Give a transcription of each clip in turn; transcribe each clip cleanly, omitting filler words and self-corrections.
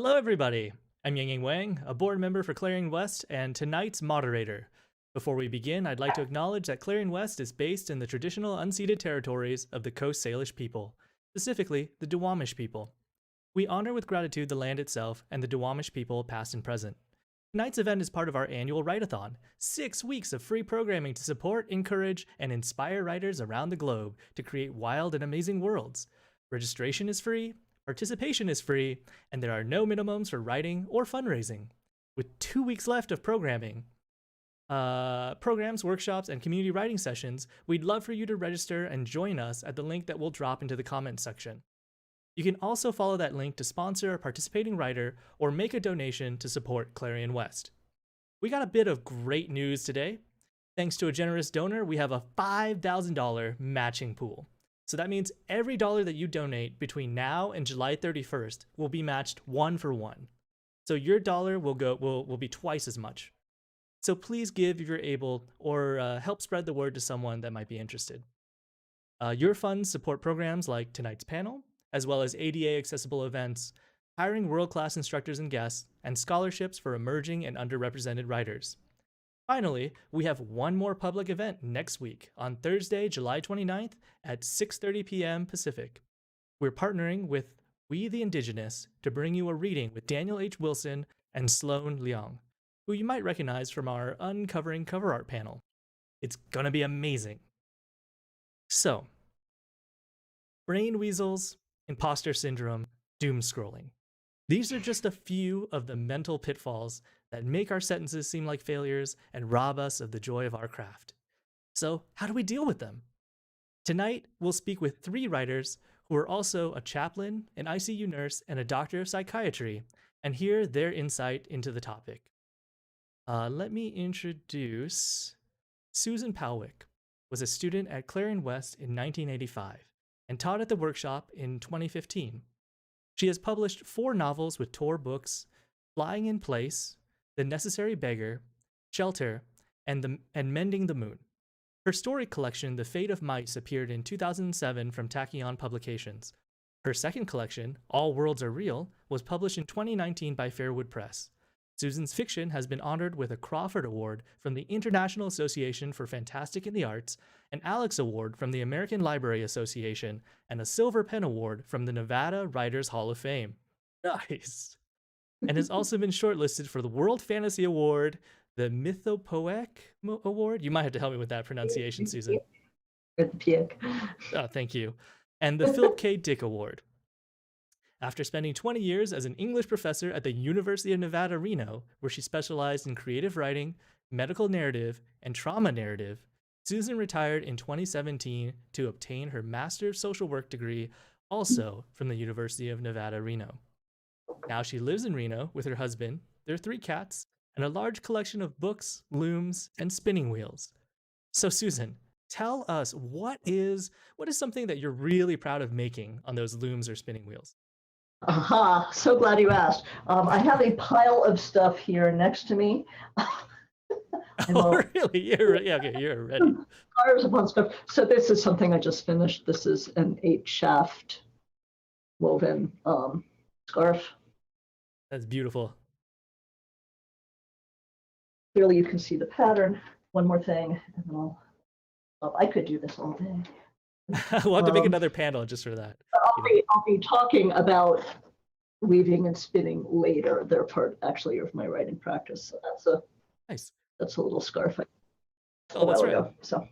Hello, everybody. I'm Yang Yang Wang, a board member for Clarion West and tonight's moderator. Before we begin, I'd like to acknowledge that Clarion West is based in the traditional unceded territories of the Coast Salish people, specifically the Duwamish people. We honor with gratitude the land itself and the Duwamish people past and present. Tonight's event is part of our annual write-a-thon, 6 weeks of free programming to support, encourage, and inspire writers around the globe to create wild and amazing worlds. Registration is free, participation is free, and there are no minimums for writing or fundraising. With 2 weeks left of programming, programs, workshops, and community writing sessions, we'd love for you to register and join us at the link that we'll drop into the comments section. You can also follow that link to sponsor a participating writer or make a donation to support Clarion West. We got a bit of great news today. Thanks to a generous donor, we have a $5,000 matching pool. So that means every dollar that you donate between now and July 31st will be matched 1-for-1. So your dollar will be twice as much. So please give if you're able, or help spread the word to someone that might be interested. Your funds support programs like tonight's panel, as well as ADA accessible events, hiring world-class instructors and guests, and scholarships for emerging and underrepresented writers. Finally, we have one more public event next week on Thursday, July 29th at 6:30 p.m. Pacific. We're partnering with We the Indigenous to bring you a reading with Daniel H. Wilson and Sloan Leong, who you might recognize from our Uncovering Cover Art panel. It's gonna be amazing. So, brain weasels, imposter syndrome, doom scrolling. These are just a few of the mental pitfalls that make our sentences seem like failures and rob us of the joy of our craft. So, how do we deal with them? Tonight, we'll speak with 3 writers who are also a chaplain, an ICU nurse, and a doctor of psychiatry, and hear their insight into the topic. Let me introduce Susan Palwick. Was a student at Clarion West in 1985 and taught at the workshop in 2015. She has published 4 novels with Tor Books, Flying in Place, The Necessary Beggar, Shelter, and Mending the Moon. Her story collection, The Fate of Mice, appeared in 2007 from Tachyon Publications. Her second collection, All Worlds Are Real, was published in 2019 by Fairwood Press. Susan's fiction has been honored with a Crawford Award from the International Association for Fantastic in the Arts, an Alex Award from the American Library Association, and a Silver Pen Award from the Nevada Writers Hall of Fame. Nice. And has also been shortlisted for the World Fantasy Award, the Mythopoeic Award. You might have to help me with that pronunciation, Susan. Oh, thank you. And the Philip K. Dick Award. After spending 20 years as an English professor at the University of Nevada, Reno, where she specialized in creative writing, medical narrative, and trauma narrative, Susan retired in 2017 to obtain her Master of Social Work degree, also from the University of Nevada, Reno. Now she lives in Reno with her husband, their 3 cats, and a large collection of books, looms, and spinning wheels. So Susan, tell us, what is something that you're really proud of making on those looms or spinning wheels? Aha, so glad you asked. I have a pile of stuff here next to me. Oh, really? Okay, you're ready. Scarves upon scarves. So this is something I just finished. This is an 8-shaft woven scarf. That's beautiful. Clearly you can see the pattern. One more thing, and then I could do this all day. We'll have to make another panel just for that. I'll be talking about weaving and spinning later. They're part actually of my writing practice. So that's nice. That's a little scarf. Oh, that's right. So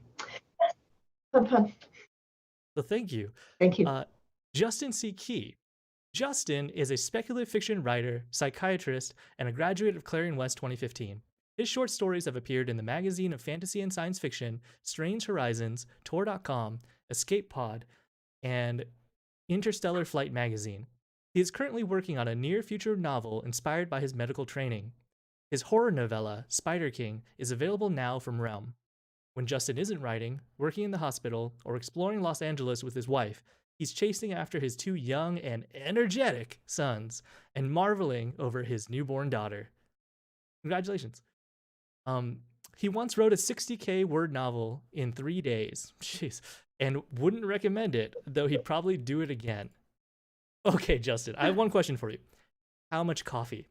fun. So thank you. Thank you. Justin C. Key. Justin is a speculative fiction writer, psychiatrist, and a graduate of Clarion West 2015. His short stories have appeared in the Magazine of Fantasy and Science Fiction, Strange Horizons, Tor.com, Escape Pod, and Interstellar Flight magazine. He is currently working on a near-future novel inspired by his medical training. His horror novella, Spider King, is available now from Realm. When Justin isn't writing, working in the hospital, or exploring Los Angeles with his wife, he's chasing after his 2 young and energetic sons and marveling over his newborn daughter. Congratulations. He once wrote a 60K word novel in 3 days. Jeez. And wouldn't recommend it, though he'd probably do it again. Okay, Justin, I have one question for you. How much coffee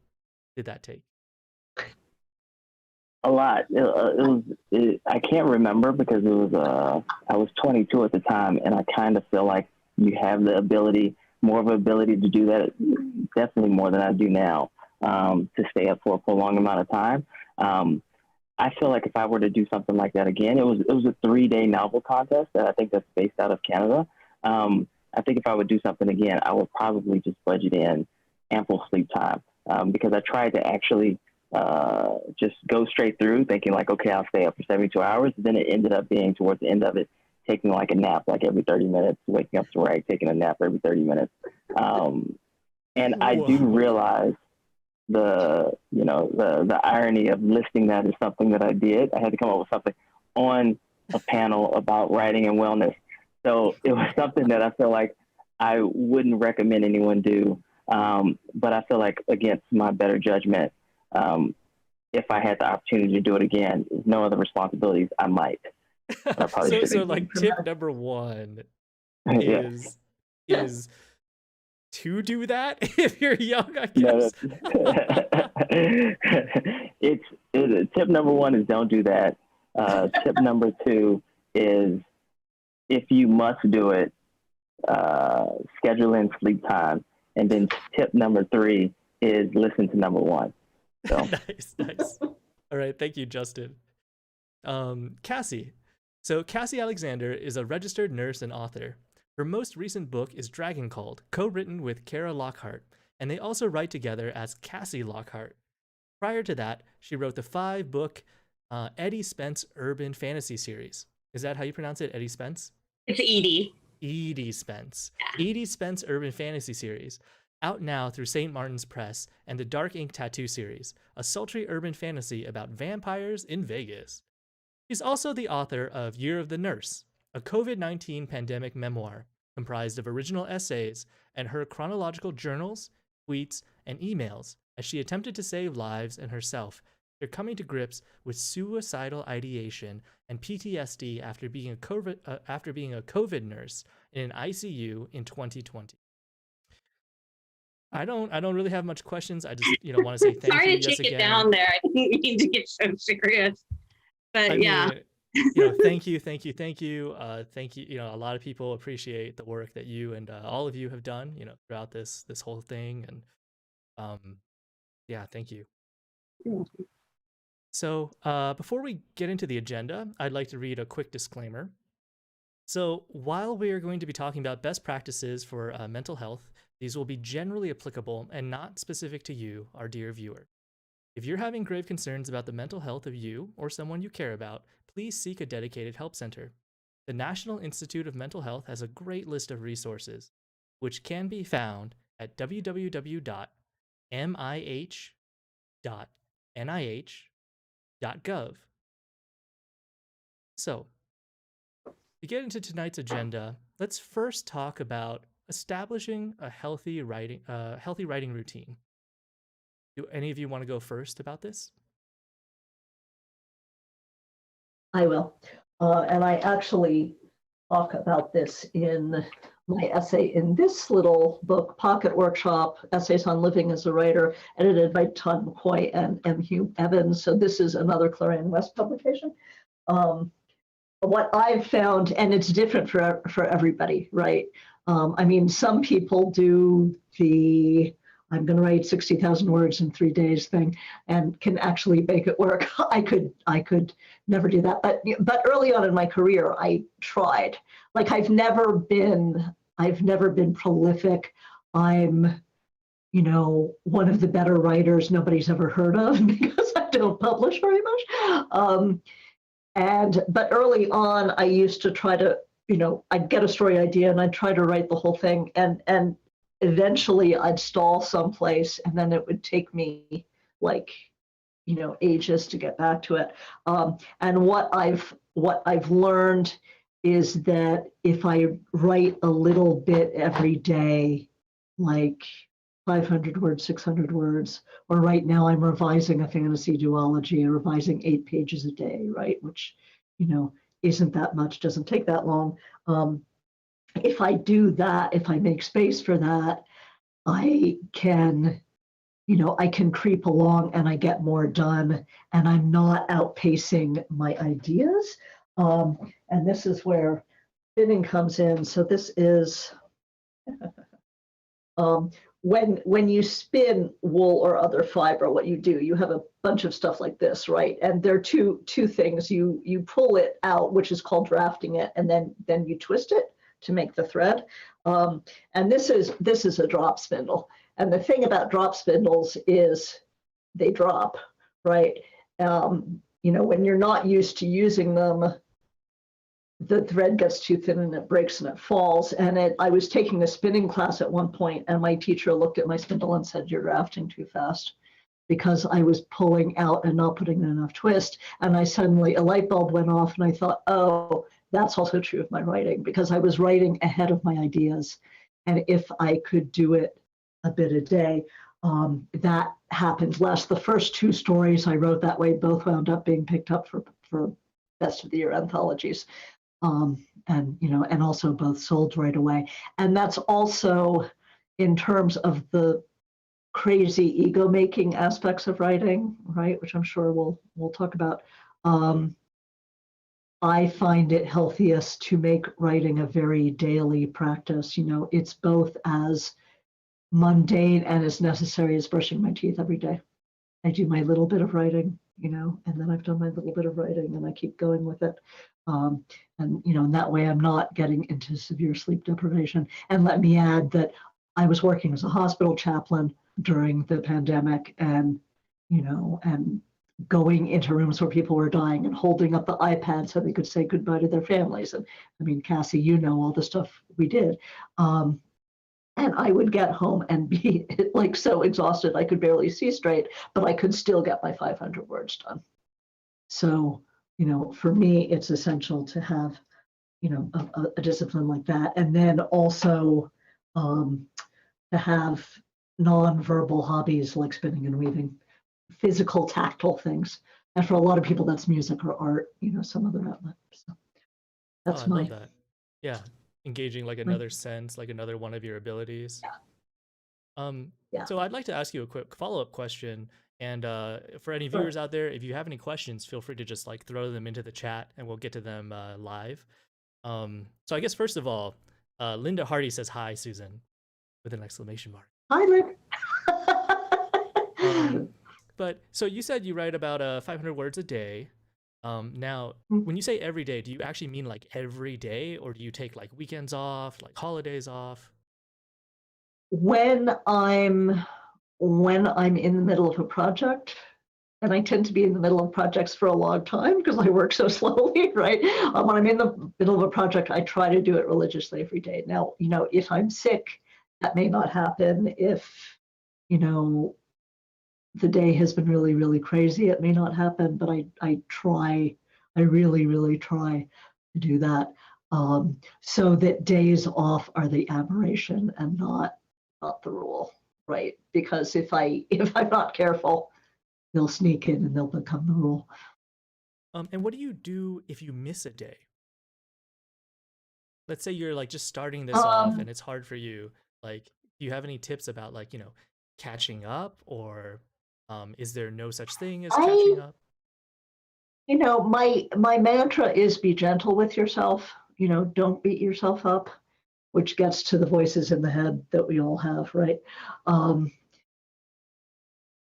did that take? A lot. I can't remember because I was 22 at the time, and I kind of feel like you have the ability, more of an ability to do that, definitely more than I do now, to stay up for a prolonged amount of time. I feel like if I were to do something like that again, it was a 3-day novel contest that I think that's based out of Canada. I think if I would do something again, I would probably just budget in ample sleep time, because I tried to actually just go straight through thinking like, okay, I'll stay up for 72 hours. Then it ended up being towards the end of it, taking like a nap, like every 30 minutes, waking up to write, taking a nap every 30 minutes. And I do realize the irony of listing that as something that I did. I had to come up with something on a panel about writing and wellness. So it was something that I feel like I wouldn't recommend anyone do. But I feel like against my better judgment, if I had the opportunity to do it again, with no other responsibilities, I might. So like tip number 1 is to do that if you're young, I guess. Tip number 1 is don't do that. Tip number 2 is if you must do it, schedule in sleep time. And then tip number 3 is listen to number 1. So. Nice. All right, thank you, Justin. Cassie. So Cassie Alexander is a registered nurse and author. Her most recent book is Dragon Called, co-written with Kara Lockhart, and they also write together as Cassie Lockhart. Prior to that, she wrote the 5-book Eddie Spence Urban Fantasy series. Is that how you pronounce it, Eddie Spence? It's Edie. Edie Spence. Edie Spence Urban Fantasy series, out now through St. Martin's Press, and the Dark Ink Tattoo series, a sultry urban fantasy about vampires in Vegas. She's also the author of Year of the Nurse, a COVID-19 pandemic memoir comprised of original essays and her chronological journals, tweets, and emails as she attempted to save lives and herself. They're coming to grips with suicidal ideation and PTSD after being a COVID nurse in an ICU in 2020. I don't really have much questions. I just want to say thank you. Sorry to yes take again. it down there. I didn't mean to get so serious, but thank you. Thank you. A lot of people appreciate the work that you and all of you have done, throughout this whole thing, and thank you. So before we get into the agenda, I'd like to read a quick disclaimer. So while we are going to be talking about best practices for mental health, these will be generally applicable and not specific to you, our dear viewer. If you're having grave concerns about the mental health of you or someone you care about, please seek a dedicated help center. The National Institute of Mental Health has a great list of resources, which can be found at www.mih.nih.gov. So, to get into tonight's agenda, let's first talk about establishing a healthy writing routine. Do any of you want to go first about this? I will. And I actually talk about this in my essay in this little book, Pocket Workshop, Essays on Living as a Writer, edited by Todd McCoy and M. Hugh Evans. So this is another Clarion West publication. What I've found, and it's different for everybody, right? Some people do the I'm going to write 60,000 words in 3 days thing and can actually make it work. I could never do that. But early on in my career, I tried. Like I've never been prolific. I'm, one of the better writers nobody's ever heard of because I don't publish very much. But early on, I used to try to, I'd get a story idea and I'd try to write the whole thing, and eventually I'd stall someplace, and then it would take me ages to get back to it. And what I've learned is that if I write a little bit every day, like 500 words, 600 words, or right now I'm revising a fantasy duology and revising 8 pages a day, right? Which, isn't that much, doesn't take that long. If I do that, if I make space for that, I can I can creep along and I get more done, and I'm not outpacing my ideas. And this is where spinning comes in. So this is when you spin wool or other fiber, what you do, you have a bunch of stuff like this, right? And there are two things. You pull it out, which is called drafting it, and then you twist it to make the thread. And this is a drop spindle. And the thing about drop spindles is they drop, right? When you're not used to using them, the thread gets too thin and it breaks and it falls. And I was taking a spinning class at one point, and my teacher looked at my spindle and said, "You're drafting too fast," because I was pulling out and not putting in enough twist. And a light bulb went off, and I thought, oh, that's also true of my writing, because I was writing ahead of my ideas. And if I could do it a bit a day, that happened less. The first two stories I wrote that way both wound up being picked up for best of the year anthologies. And also both sold right away. And that's also in terms of the crazy ego-making aspects of writing, right? Which I'm sure we'll talk about. I find it healthiest to make writing a very daily practice. It's both as mundane and as necessary as brushing my teeth every day. I do my little bit of writing, and then I've done my little bit of writing and I keep going with it. And in that way, I'm not getting into severe sleep deprivation. And let me add that I was working as a hospital chaplain during the pandemic, and going into rooms where people were dying and holding up the iPad so they could say goodbye to their families. And I mean, Cassie, all the stuff we did. And I would get home and be like so exhausted I could barely see straight, but I could still get my 500 words done. So, for me, it's essential to have, a discipline like that. And then also to have non-verbal hobbies like spinning and weaving, physical, tactile things. And for a lot of people, that's music or art, some other outlet. So that's I love that. Yeah. Engaging like another sense, like another one of your abilities. Yeah. So I'd like to ask you a quick follow-up question. And for any viewers out there, if you have any questions, feel free to just like throw them into the chat and we'll get to them live. So I guess first of all, Linda Hardy says, "Hi, Susan," with an exclamation mark. Hi, Rick. But so you said you write about 500 words a day. Now, when you say every day, do you actually mean like every day, or do you take like weekends off, like holidays off? When I'm in the middle of a project, and I tend to be in the middle of projects for a long time because I work so slowly, right? When I'm in the middle of a project, I try to do it religiously every day. Now, if I'm sick, that may not happen. If, the day has been really, really crazy, it may not happen, but I really, really try to do that. So that days off are the aberration and not the rule, right? Because if I'm not careful, they'll sneak in and they'll become the rule. And what do you do if you miss a day? Let's say you're like just starting this off and it's hard for you. Like, do you have any tips about like, catching up, or is there no such thing as catching up? My mantra is be gentle with yourself. Don't beat yourself up, which gets to the voices in the head that we all have, right?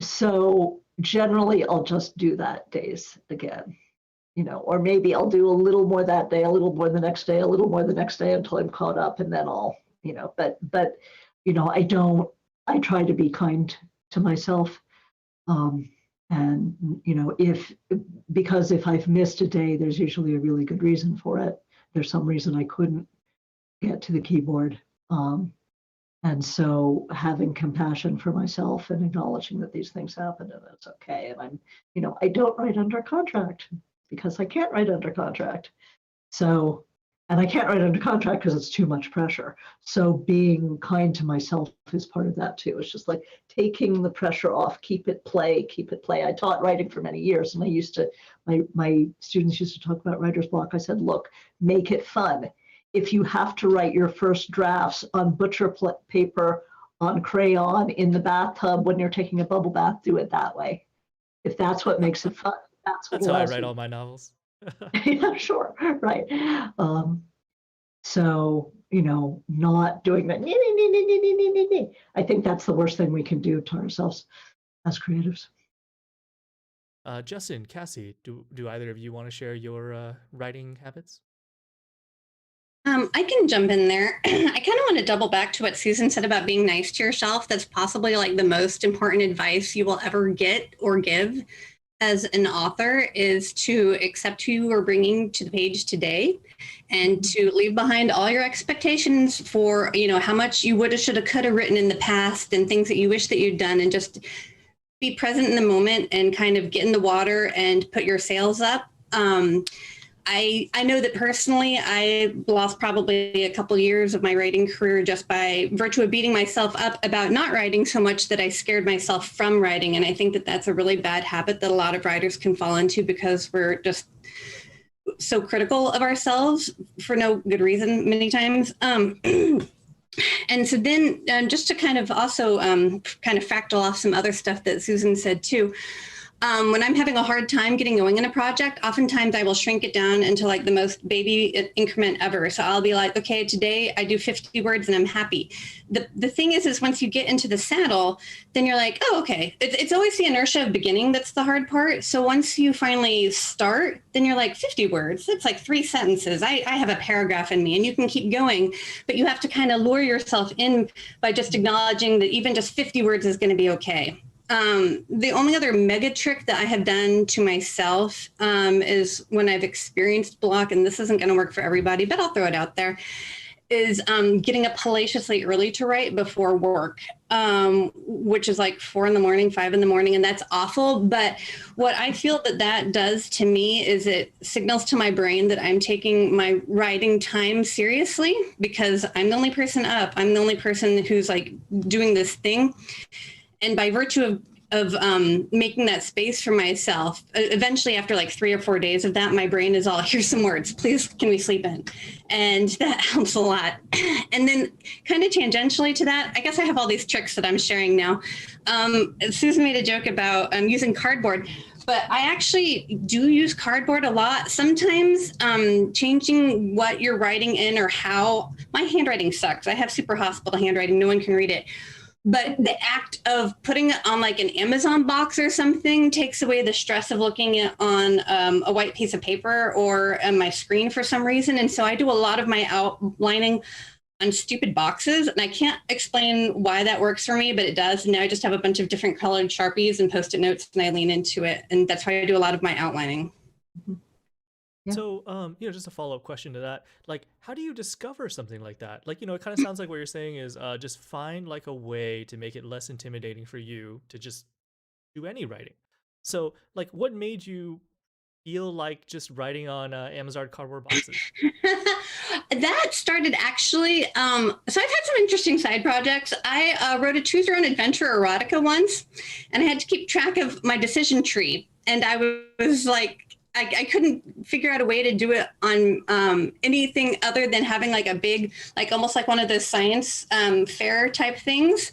So generally, I'll just do that days again, or maybe I'll do a little more that day, a little more the next day, a little more the next day until I'm caught up, and then I'll, but I try to be kind to myself. And, because if I've missed a day, there's usually a really good reason for it. There's some reason I couldn't get to the keyboard. And so having compassion for myself and acknowledging that these things happen and it's okay. And I don't write under contract because I can't write under contract. So, and I can't write under contract because it's too much pressure. So being kind to myself is part of that too. It's just like taking the pressure off, keep it play. I taught writing for many years, and my students used to talk about writer's block. I said, look, make it fun. If you have to write your first drafts on butcher paper on crayon in the bathtub when you're taking a bubble bath, do it that way. If that's what makes it fun, that's what That's how I allows write you. all my novels. Yeah, sure, right. So, not doing that. I think that's the worst thing we can do to ourselves as creatives. Justin, Cassie, do either of you want to share your writing habits? I can jump in there. I kind of want to double back to what Susan said about being nice to yourself. That's possibly like the most important advice you will ever get or give as an author, is to accept who you are bringing to the page today, and to leave behind all your expectations for, how much you woulda, shoulda, coulda written in the past and things that you wish that you'd done, and just be present in the moment and kind of get in the water and put your sails up. I know that personally, I lost probably a couple years of my writing career just by virtue of beating myself up about not writing so much that I scared myself from writing. And I think that that's a really bad habit that a lot of writers can fall into, because we're just so critical of ourselves for no good reason many times. And so then just to kind of also kind of fractal off some other stuff that Susan said too, when I'm having a hard time getting going in a project, oftentimes I will shrink it down into like the most baby increment ever. So I'll be like, okay, today I do 50 words and I'm happy. The thing is once you get into the saddle, then you're like, oh, okay. It's always the inertia of beginning that's the hard part. So once you finally start, then you're like 50 words. That's like 3 sentences. I have a paragraph in me, and you can keep going, but you have to kind of lure yourself in by just acknowledging that even just 50 words is going to be okay. The only other mega trick that I have done to myself is when I've experienced block, and this isn't going to work for everybody, but I'll throw it out there, is getting up hellaciously early to write before work, which is like 4 a.m, 5 a.m, and that's awful. But what I feel that does to me is it signals to my brain that I'm taking my writing time seriously, because I'm the only person up. I'm the only person who's like doing this thing. And by virtue of making that space for myself, eventually after like 3 or 4 days of that, my brain is all, here's some words, please, can we sleep in? And that helps a lot. And then kind of tangentially to that, I guess I have all these tricks that I'm sharing now. Susan made a joke about using cardboard, but I actually do use cardboard a lot. Sometimes changing what you're writing in, or how, my handwriting sucks. I have super hospital handwriting, no one can read it. But the act of putting it on like an Amazon box or something takes away the stress of looking at on a white piece of paper or on my screen for some reason. And so I do a lot of my outlining on stupid boxes, and I can't explain why that works for me, but it does. And now I just have a bunch of different colored Sharpies and Post-it notes, and I lean into it. And that's how I do a lot of my outlining. Yeah. So, just a follow-up question to that. Like, how do you discover something like that? Like, it kind of sounds like what you're saying is just find like a way to make it less intimidating for you to just do any writing. So, like, what made you feel like just writing on Amazon cardboard boxes? That started actually, so I've had some interesting side projects. I wrote a choose your own adventure erotica once, and I had to keep track of my decision tree. And I was like, I couldn't figure out a way to do it on anything other than having like a big, like almost like one of those science fair type things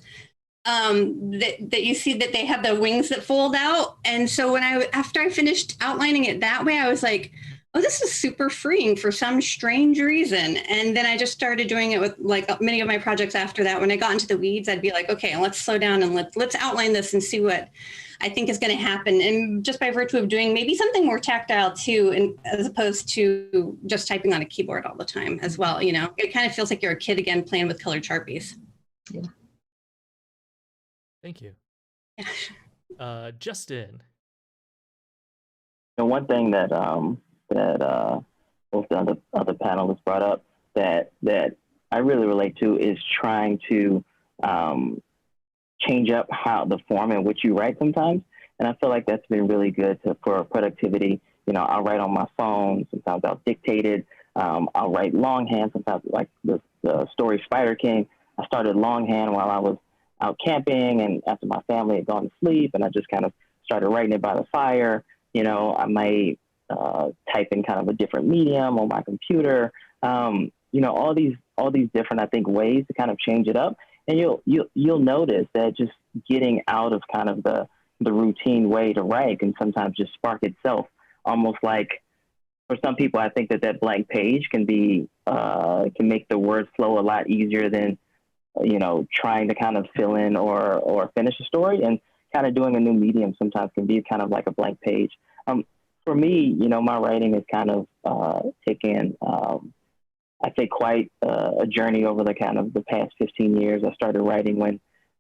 that you see that they have the wings that fold out. And so after I finished outlining it that way, I was like, oh, this is super freeing for some strange reason. And then I just started doing it with like many of my projects after that. When I got into the weeds, I'd be like, okay, let's slow down and let's outline this and see what I think is going to happen. And just by virtue of doing maybe something more tactile too, and as opposed to just typing on a keyboard all the time as well, it kind of feels like you're a kid again playing with colored Sharpies. Yeah. Thank you. Justin. And one thing that both the other panelists brought up that I really relate to is trying to change up how the form in which you write sometimes. And I feel like that's been really good for productivity. I'll write on my phone. Sometimes I'll dictate it. I'll write longhand. Sometimes like the story Spider King, I started longhand while I was out camping and after my family had gone to sleep, and I just kind of started writing it by the fire. I might type in kind of a different medium on my computer. All these different, I think, ways to kind of change it up. And you'll notice that just getting out of kind of the routine way to write can sometimes just spark itself. Almost like, for some people, I think that blank page can make the word flow a lot easier than, trying to kind of fill in or finish a story. And kind of doing a new medium sometimes can be kind of like a blank page. For me, my writing is kind of taken, I think, quite a journey over the past 15 years. I started writing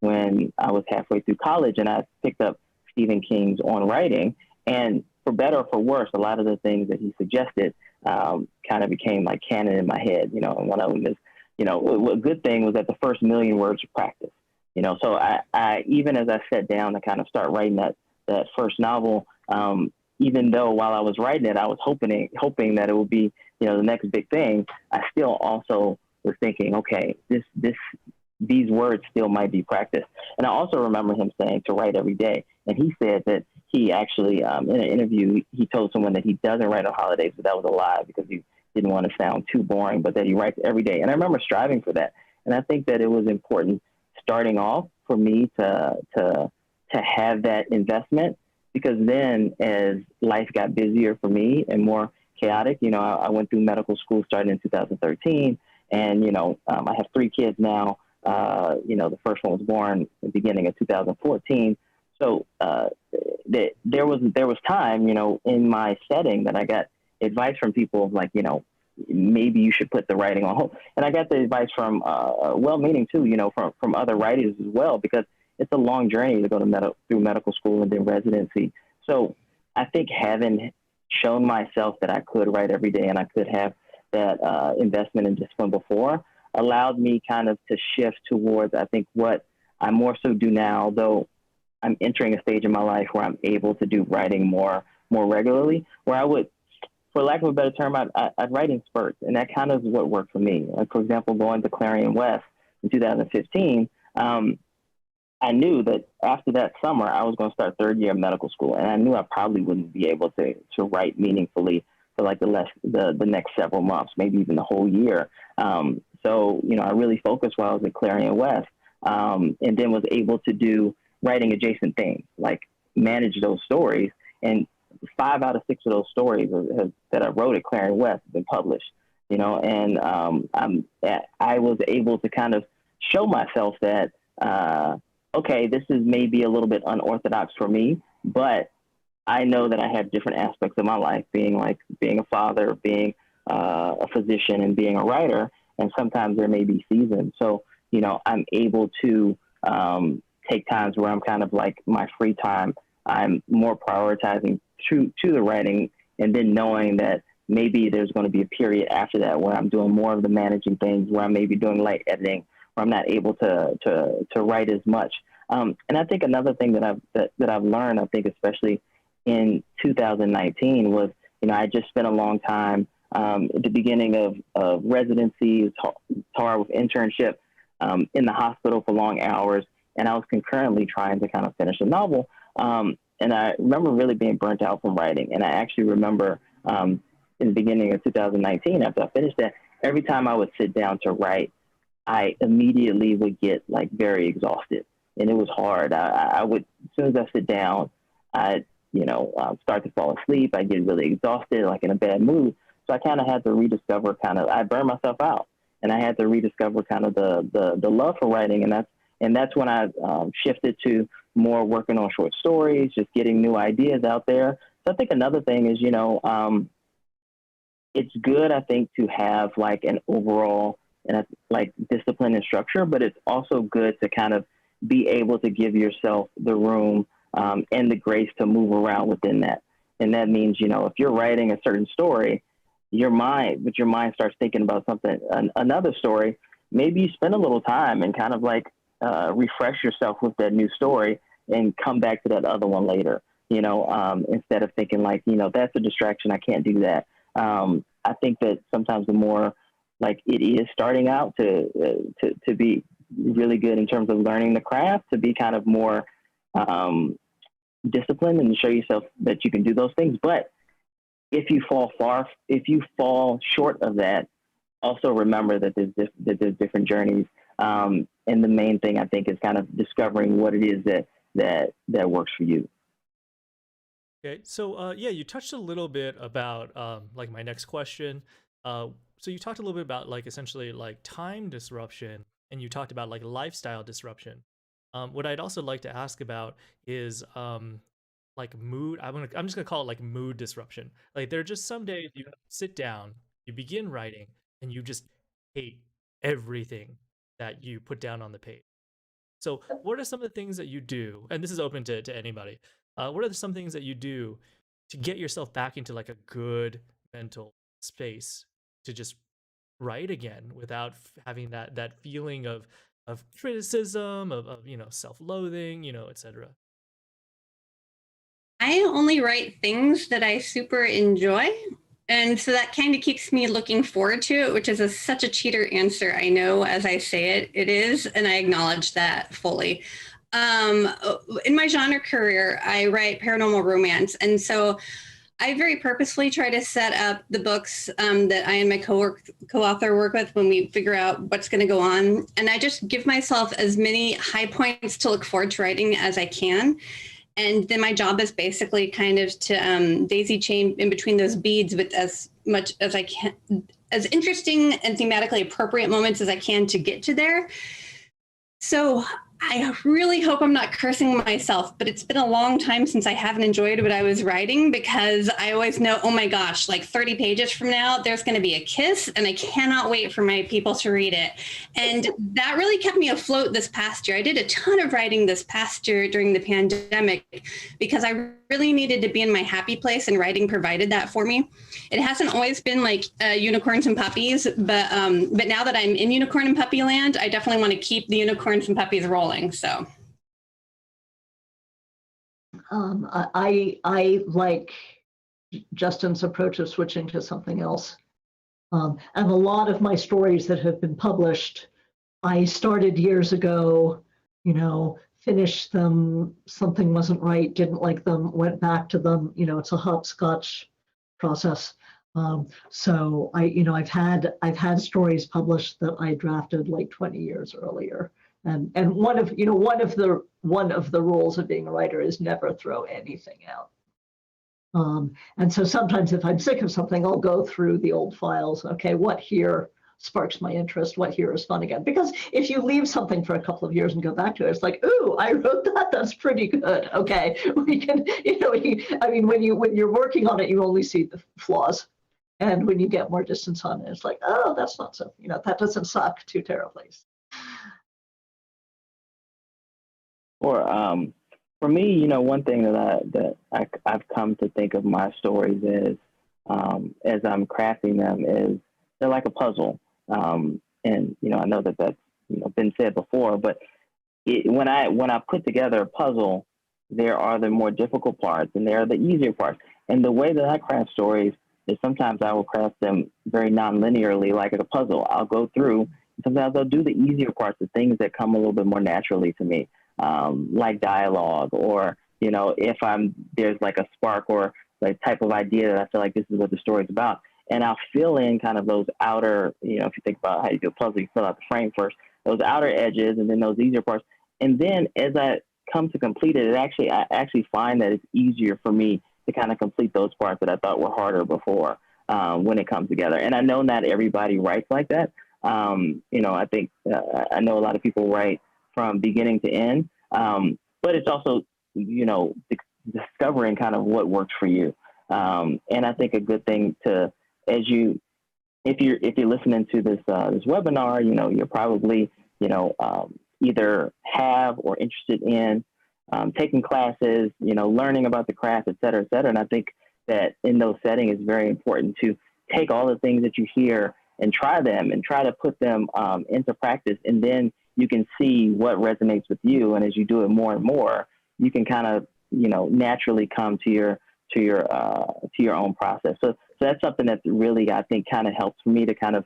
when I was halfway through college, and I picked up Stephen King's On Writing. And for better or for worse, a lot of the things that he suggested kind of became like canon in my head. And one of them is, a good thing was that the first million words of practice. So I even as I sat down to kind of start writing that first novel, even though while I was writing it, I was hoping that it would be, the next big thing, I still also was thinking, okay, these words still might be practiced. And I also remember him saying to write every day. And he said that he actually, in an interview, he told someone that he doesn't write on holidays, but that was a lie because he didn't want to sound too boring, but that he writes every day. And I remember striving for that. And I think that it was important starting off for me to have that investment, because then as life got busier for me and more chaotic, I went through medical school starting in 2013. And, I have 3 kids now. The first one was born at the beginning of 2014. So there was time, in my setting that I got advice from people like, maybe you should put the writing on hold. And I got the advice from well-meaning too, from other writers as well, because it's a long journey to go through medical school and then residency. So I think having shown myself that I could write every day and I could have that investment and discipline before allowed me kind of to shift towards, I think, what I more so do now, though I'm entering a stage in my life where I'm able to do writing more regularly, where I would, for lack of a better term, I'd write in spurts. And that kind of is what worked for me. Like, for example, going to Clarion West in 2015, I knew that after that summer, I was going to start 3rd year of medical school. And I knew I probably wouldn't be able to write meaningfully for like the next several months, maybe even the whole year. So, I really focused while I was at Clarion West, and then was able to do writing adjacent things, like manage those stories. And 5 out of 6 of those stories that I wrote at Clarion West have been published, and I was able to kind of show myself that, okay, this is maybe a little bit unorthodox for me, but I know that I have different aspects of my life, being a father, being a physician, and being a writer. And sometimes there may be seasons. So, I'm able to take times where I'm kind of like my free time, I'm more prioritizing to the writing, and then knowing that maybe there's going to be a period after that where I'm doing more of the managing things, where I'm maybe doing light editing, where I'm not able to write as much. And I think another thing that I've learned, I think especially in 2019, was, I just spent a long time at the beginning of residency, hard with internship, in the hospital for long hours, and I was concurrently trying to kind of finish a novel. And I remember really being burnt out from writing. And I actually remember in the beginning of 2019, after I finished that, every time I would sit down to write, I immediately would get like very exhausted. And it was hard. I would, as soon as I sit down, I'd start to fall asleep. I get really exhausted, like in a bad mood. So I kind of had to rediscover I burned myself out, and I had to rediscover kind of the love for writing. And that's when I shifted to more working on short stories, just getting new ideas out there. So I think another thing is, it's good, I think, to have like an overall like discipline and structure, but it's also good to kind of be able to give yourself the room and the grace to move around within that. And that means, if you're writing a certain story, your mind starts thinking about something, another story, maybe you spend a little time and kind of like refresh yourself with that new story and come back to that other one later, instead of thinking like, that's a distraction, I can't do that. I think that sometimes the more like it is starting out to be really good in terms of learning the craft, to be kind of more disciplined and to show yourself that you can do those things. But if you fall short of that, also remember that there's different journeys And the main thing I think is kind of discovering what it is that works for you. Okay, so yeah, you touched a little bit about like my next question. So you talked a little bit about like essentially like time disruption, and you talked about like lifestyle disruption. What I'd also like to ask about is like mood. I'm just gonna call it like mood disruption. Like there are just some days you sit down, you begin writing, and you just hate everything that you put down on the page. So, what are some of the things that you do? And this is open to anybody. What are some things that you do to get yourself back into like a good mental space to just write again without having that feeling of criticism, of self-loathing, etc. I only write things that I super enjoy. And so that kind of keeps me looking forward to it, which is such a cheater answer. I know as I say it, it is, and I acknowledge that fully. In my genre career, I write paranormal romance. And so I very purposefully try to set up the books that I and my co-author work with when we figure out what's going to go on. And I just give myself as many high points to look forward to writing as I can. And then my job is basically kind of to daisy chain in between those beads with as much as I can, as interesting and thematically appropriate moments as I can to get to there. So I really hope I'm not cursing myself, but it's been a long time since I haven't enjoyed what I was writing, because I always know, oh my gosh, like 30 pages from now, there's going to be a kiss, and I cannot wait for my people to read it. And that really kept me afloat this past year. I did a ton of writing this past year during the pandemic because I really needed to be in my happy place, and writing provided that for me. It hasn't always been like unicorns and puppies, but now that I'm in unicorn and puppy land, I definitely want to keep the unicorns and puppies rolling. So I like Justin's approach of switching to something else. And a lot of my stories that have been published, I started years ago, finished them, something wasn't right, didn't like them, went back to them. It's a hopscotch process. So I've had stories published that I drafted like 20 years earlier. And one of the rules of being a writer is never throw anything out. And so sometimes if I'm sick of something, I'll go through the old files. Okay, what here sparks my interest? What here is fun again? Because if you leave something for a couple of years and go back to it, it's like, ooh, I wrote that. That's pretty good. Okay, we can, when you're working on it, you only see the flaws. And when you get more distance on it, it's like, oh, that's not so, that doesn't suck too terribly. Or for me, one thing that I've come to think of my stories is, as I'm crafting them, is they're like a puzzle. And I know that that's been said before, but when I put together a puzzle, there are the more difficult parts and there are the easier parts. And the way that I craft stories is sometimes I will craft them very non-linearly, like a puzzle. I'll go through. Sometimes I'll do the easier parts, the things that come a little bit more naturally to me. Like dialogue, or if there's like a spark or like type of idea that I feel like this is what the story's about, and I'll fill in kind of those outer, if you think about how you do a puzzle, you fill out the frame first, those outer edges, and then those easier parts, and then as I come to complete it, I actually find that it's easier for me to kind of complete those parts that I thought were harder before when it comes together. And I know not everybody writes like that. I think I know a lot of people write from beginning to end. But it's also, discovering kind of what works for you. And I think a good thing if you're listening to this webinar, you're probably, either have or interested in taking classes, learning about the craft, et cetera, et cetera. And I think that in those settings, it's very important to take all the things that you hear and try them and try to put them into practice. And then you can see what resonates with you. And as you do it more and more, you can kind of, naturally come to your own process. So that's something that really, I think, kind of helps me to kind of,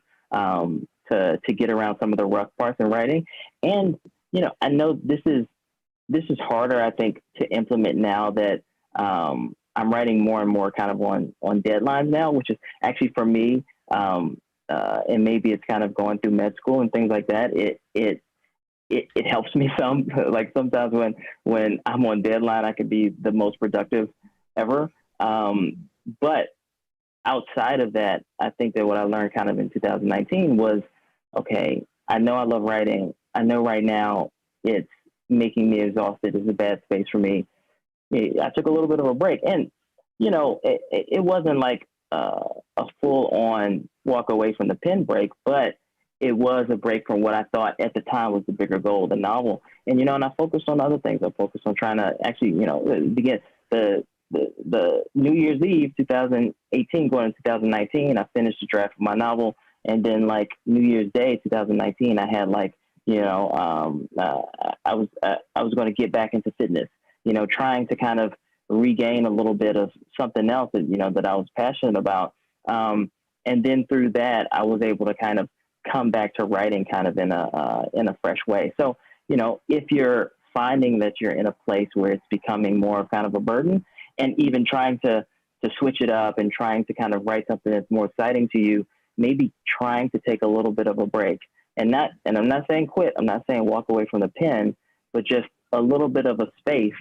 to get around some of the rough parts in writing. And, I know this is harder, I think, to implement now that, I'm writing more and more kind of on deadlines now, which is actually for me, and maybe it's kind of going through med school and things like that, it helps me some. Like sometimes when I'm on deadline, I can be the most productive ever. But outside of that, I think that what I learned kind of in 2019 was, okay, I know I love writing. I know right now it's making me exhausted. It's a bad space for me. I took a little bit of a break, and it wasn't like a full on walk away from the pen break, but it was a break from what I thought at the time was the bigger goal, the novel. And, and I focused on other things. I focused on trying to actually, begin the New Year's Eve, 2018, going into 2019, I finished the draft of my novel. And then like New Year's Day, 2019, I had like, I was going to get back into fitness, trying to kind of regain a little bit of something else that, that I was passionate about. And then through that, I was able to kind of come back to writing kind of in a fresh way. So, if you're finding that you're in a place where it's becoming more of kind of a burden, and even trying to switch it up and trying to kind of write something that's more exciting to you, maybe trying to take a little bit of a break, and I'm not saying quit. I'm not saying walk away from the pen, but just a little bit of a space,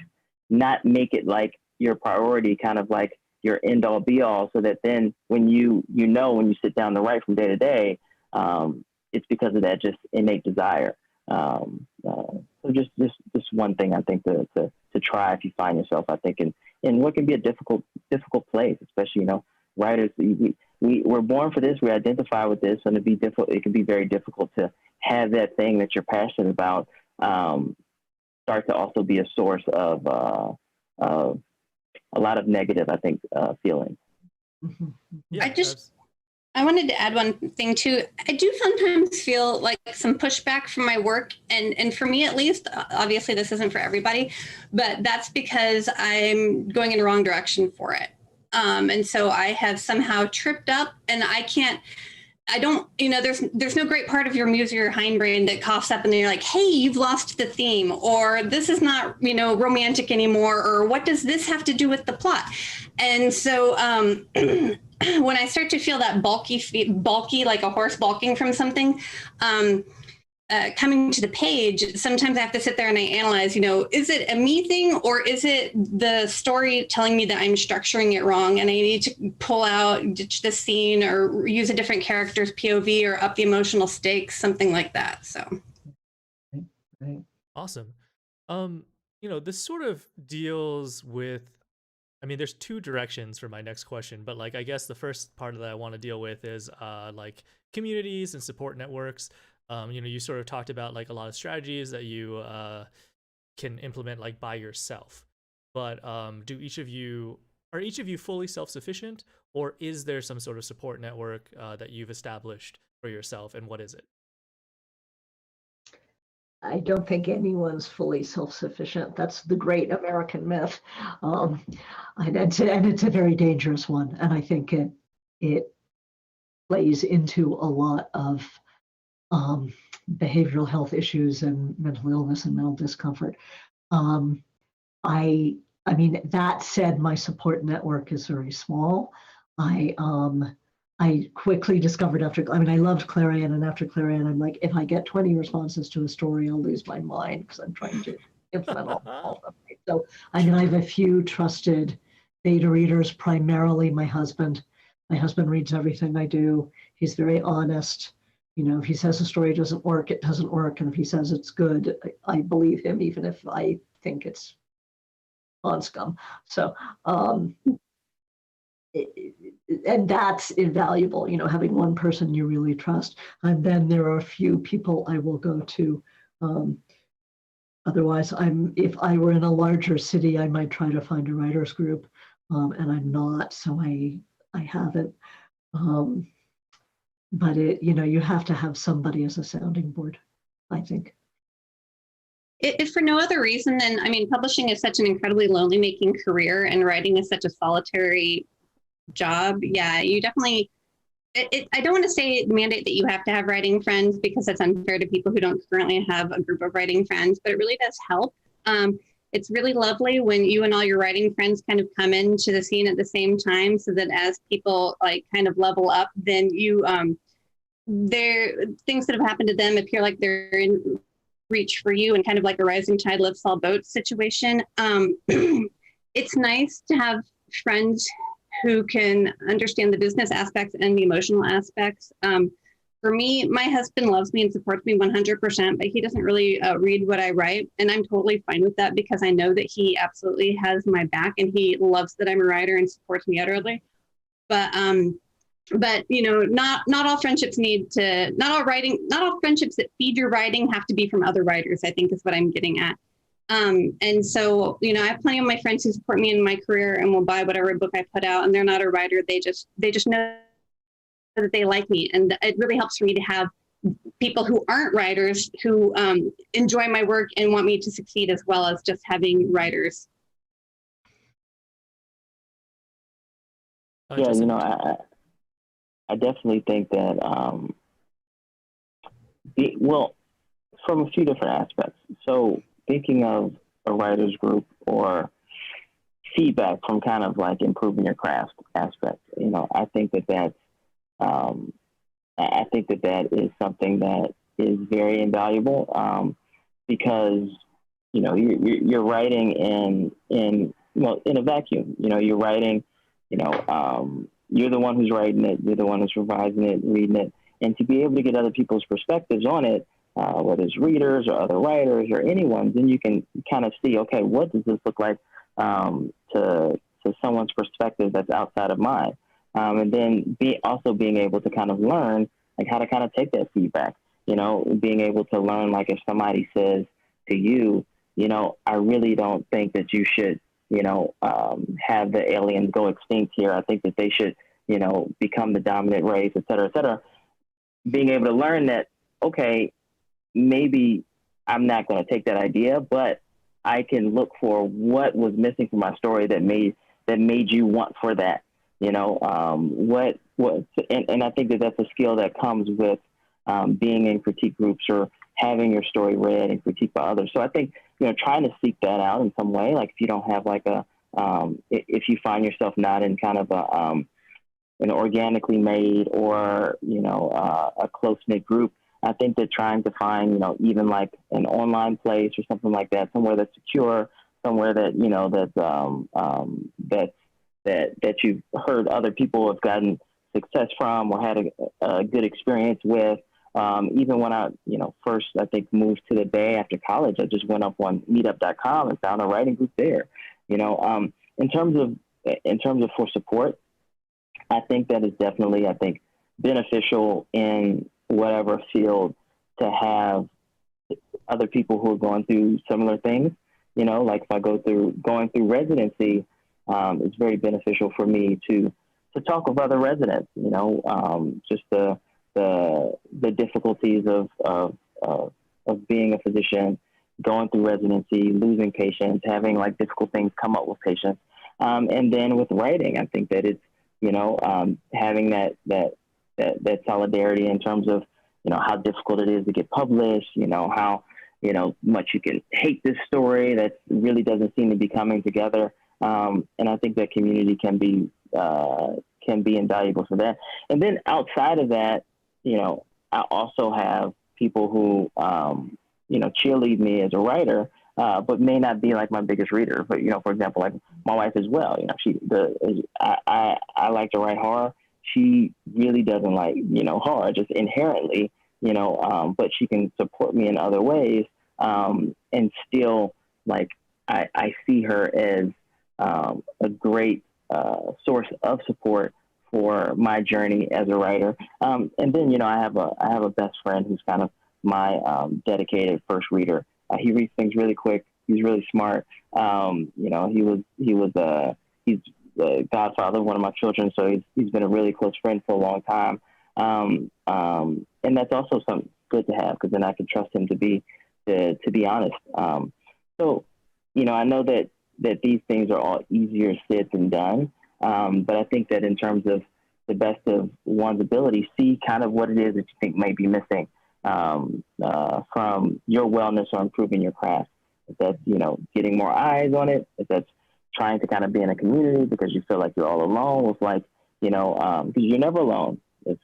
not make it like your priority, kind of like your end all be all, so that then when you sit down to write from day to day, it's because of that just innate desire. So just one thing I think to try if you find yourself, I think, in what can be a difficult place, especially, writers, we're born for this, we identify with this, and it can be very difficult to have that thing that you're passionate about start to also be a source of a lot of negative, I think, feelings. Yeah, I wanted to add one thing too. I do sometimes feel like some pushback from my work, and for me at least, obviously this isn't for everybody, but that's because I'm going in the wrong direction for it. And so I have somehow tripped up, and there's no great part of your muse or your hindbrain that coughs up and then you're like, hey, you've lost the theme, or this is not, romantic anymore, or what does this have to do with the plot? And so when I start to feel that bulky, like a horse balking from something, coming to the page, sometimes I have to sit there and I analyze, is it a me thing, or is it the story telling me that I'm structuring it wrong and I need to pull out, ditch the scene, or use a different character's POV, or up the emotional stakes, something like that. So. Right. Awesome. This sort of deals with, there's two directions for my next question, but I guess the first part that I want to deal with is communities and support networks. You sort of talked about a lot of strategies that you can implement by yourself, but are each of you fully self-sufficient, or is there some sort of support network that you've established for yourself, and what is it? I don't think anyone's fully self-sufficient. That's the great American myth, and it's a very dangerous one. And I think it plays into a lot of behavioral health issues and mental illness and mental discomfort. That said, my support network is very small. I quickly discovered I loved Clarion, and after Clarion, I'm like, if I get 20 responses to a story, I'll lose my mind because I'm trying to implement all of them. So I have a few trusted beta readers, primarily my husband. My husband reads everything I do. He's very honest. If he says a story doesn't work, it doesn't work. And if he says it's good, I believe him, even if I think it's on scum. So, and that's invaluable, having one person you really trust. And then there are a few people I will go to. Otherwise, if I were in a larger city, I might try to find a writers group, and I'm not, so I haven't. But you have to have somebody as a sounding board, I think. If for no other reason than, publishing is such an incredibly lonely making career, and writing is such a solitary job. Yeah, you definitely, I don't want to say mandate that you have to have writing friends, because that's unfair to people who don't currently have a group of writing friends, but it really does help. It's really lovely when you and all your writing friends kind of come into the scene at the same time, so that as people kind of level up, then you things that have happened to them appear like they're in reach for you, and kind of like a rising tide lifts all boats situation. It's nice to have friends who can understand the business aspects and the emotional aspects. For me, my husband loves me and supports me 100%, but he doesn't really read what I write. And I'm totally fine with that, because I know that he absolutely has my back, and he loves that I'm a writer and supports me utterly. But you know, not all friendships not all friendships that feed your writing have to be from other writers, I think is what I'm getting at. And so, you know, I have plenty of my friends who support me in my career and will buy whatever book I put out, and they're not a writer. They just know that they like me. And it really helps for me to have people who aren't writers who enjoy my work and want me to succeed, as well as just having writers. Yeah, you know, I definitely think that, well, from a few different aspects. So thinking of a writer's group or feedback from kind of like improving your craft aspect, you know, I think that is something that is very invaluable, because, you know, you're writing in a vacuum. You know, you're writing, you know, you're the one who's writing it, you're the one who's revising it, reading it, and to be able to get other people's perspectives on it, whether it's readers or other writers or anyone, then you can kind of see, okay, what does this look like to someone's perspective that's outside of mine, and then also being able to kind of learn like how to kind of take that feedback. You know, being able to learn, like if somebody says to you, you know, I really don't think that you should, you know, have the aliens go extinct here. I think that they should, you know, become the dominant race, et cetera, et cetera. Being able to learn that, okay, maybe I'm not going to take that idea, but I can look for what was missing from my story that made you want for that, you know, and I think that that's a skill that comes with being in critique groups or having your story read and critiqued by others. So I think, you know, trying to seek that out in some way, like if you don't have like if you find yourself not in kind of an organically made or, you know, a close-knit group, I think that trying to find, you know, even like an online place or something like that, somewhere that's secure, somewhere that, you know, that you've heard other people have gotten success from or had a good experience with. Even when I, you know, first, I think moved to the Bay after college, I just went up on meetup.com and found a writing group there, you know. In terms of for support, I think that is definitely, I think, beneficial in whatever field to have other people who are going through similar things. You know, like if I going through residency, it's very beneficial for me to talk with other residents, you know, just the difficulties of being a physician, going through residency, losing patients, having like difficult things come up with patients. And then with writing, I think that it's, you know, having that solidarity in terms of, you know, how difficult it is to get published, you know, how, you know, much you can hate this story that really doesn't seem to be coming together. And I think that community can be invaluable for that. And then outside of that, you know, I also have people who, you know, cheerlead me as a writer, but may not be like my biggest reader. But, you know, for example, like my wife as well, you know, I like to write horror. She really doesn't like, you know, horror just inherently, you know, but she can support me in other ways. And still, like, I see her as a great source of support for my journey as a writer. And then, you know, I have a best friend who's kind of my dedicated first reader. He reads things really quick. He's really smart. You know, he's the godfather of one of my children, so he's been a really close friend for a long time. And that's also something good to have, because then I can trust him to be honest. So, you know, I know that these things are all easier said than done. But I think that in terms of the best of one's ability, see kind of what it is that you think might be missing from your wellness or improving your craft. If that's, you know, getting more eyes on it, if that's trying to kind of be in a community because you feel like you're all alone with, like, you know, because you're never alone. It's,